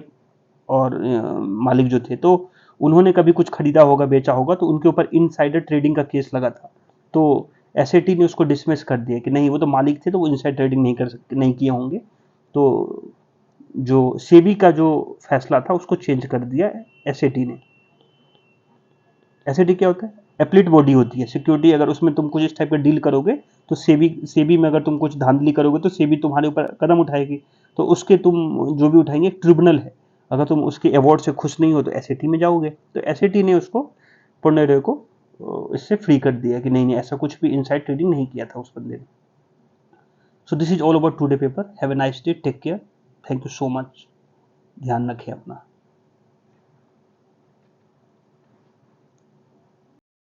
A: और मालिक जो थे, तो उन्होंने कभी कुछ खरीदा होगा, बेचा होगा, तो उनके ऊपर इनसाइडर ट्रेडिंग का केस लगा था। तो एसएटी ने उसको डिसमिस कर दिया कि नहीं, वो तो मालिक थे, तो वो इनसाइड ट्रेडिंग नहीं कर सकते, नहीं किए होंगे। तो जो सेबी का जो फैसला था उसको चेंज कर दिया एसएटी ने। एसएटी क्या होता है? एप्लीट बॉडी होती है सिक्योरिटी, अगर उसमें तुम कुछ इस टाइप का डील करोगे तो सेबी में अगर तुम कुछ धांधली करोगे तो सेबी तुम्हारे ऊपर कदम उठाएगी, तो उसके तुम जो भी उठाएंगे ट्रिब्यूनल है, अगर तुम उसके अवार्ड से खुश नहीं हो तो एसएटी में जाओगे। तो एसएटी ने उसको, पुण्य को इससे फ्री कर दिया कि नहीं नहीं, ऐसा कुछ भी इनसाइड ट्रेडिंग नहीं किया था उस बंदे ने। So this is all about today paper. Have a nice day, take care, thank you so much, ध्यान रखें अपना।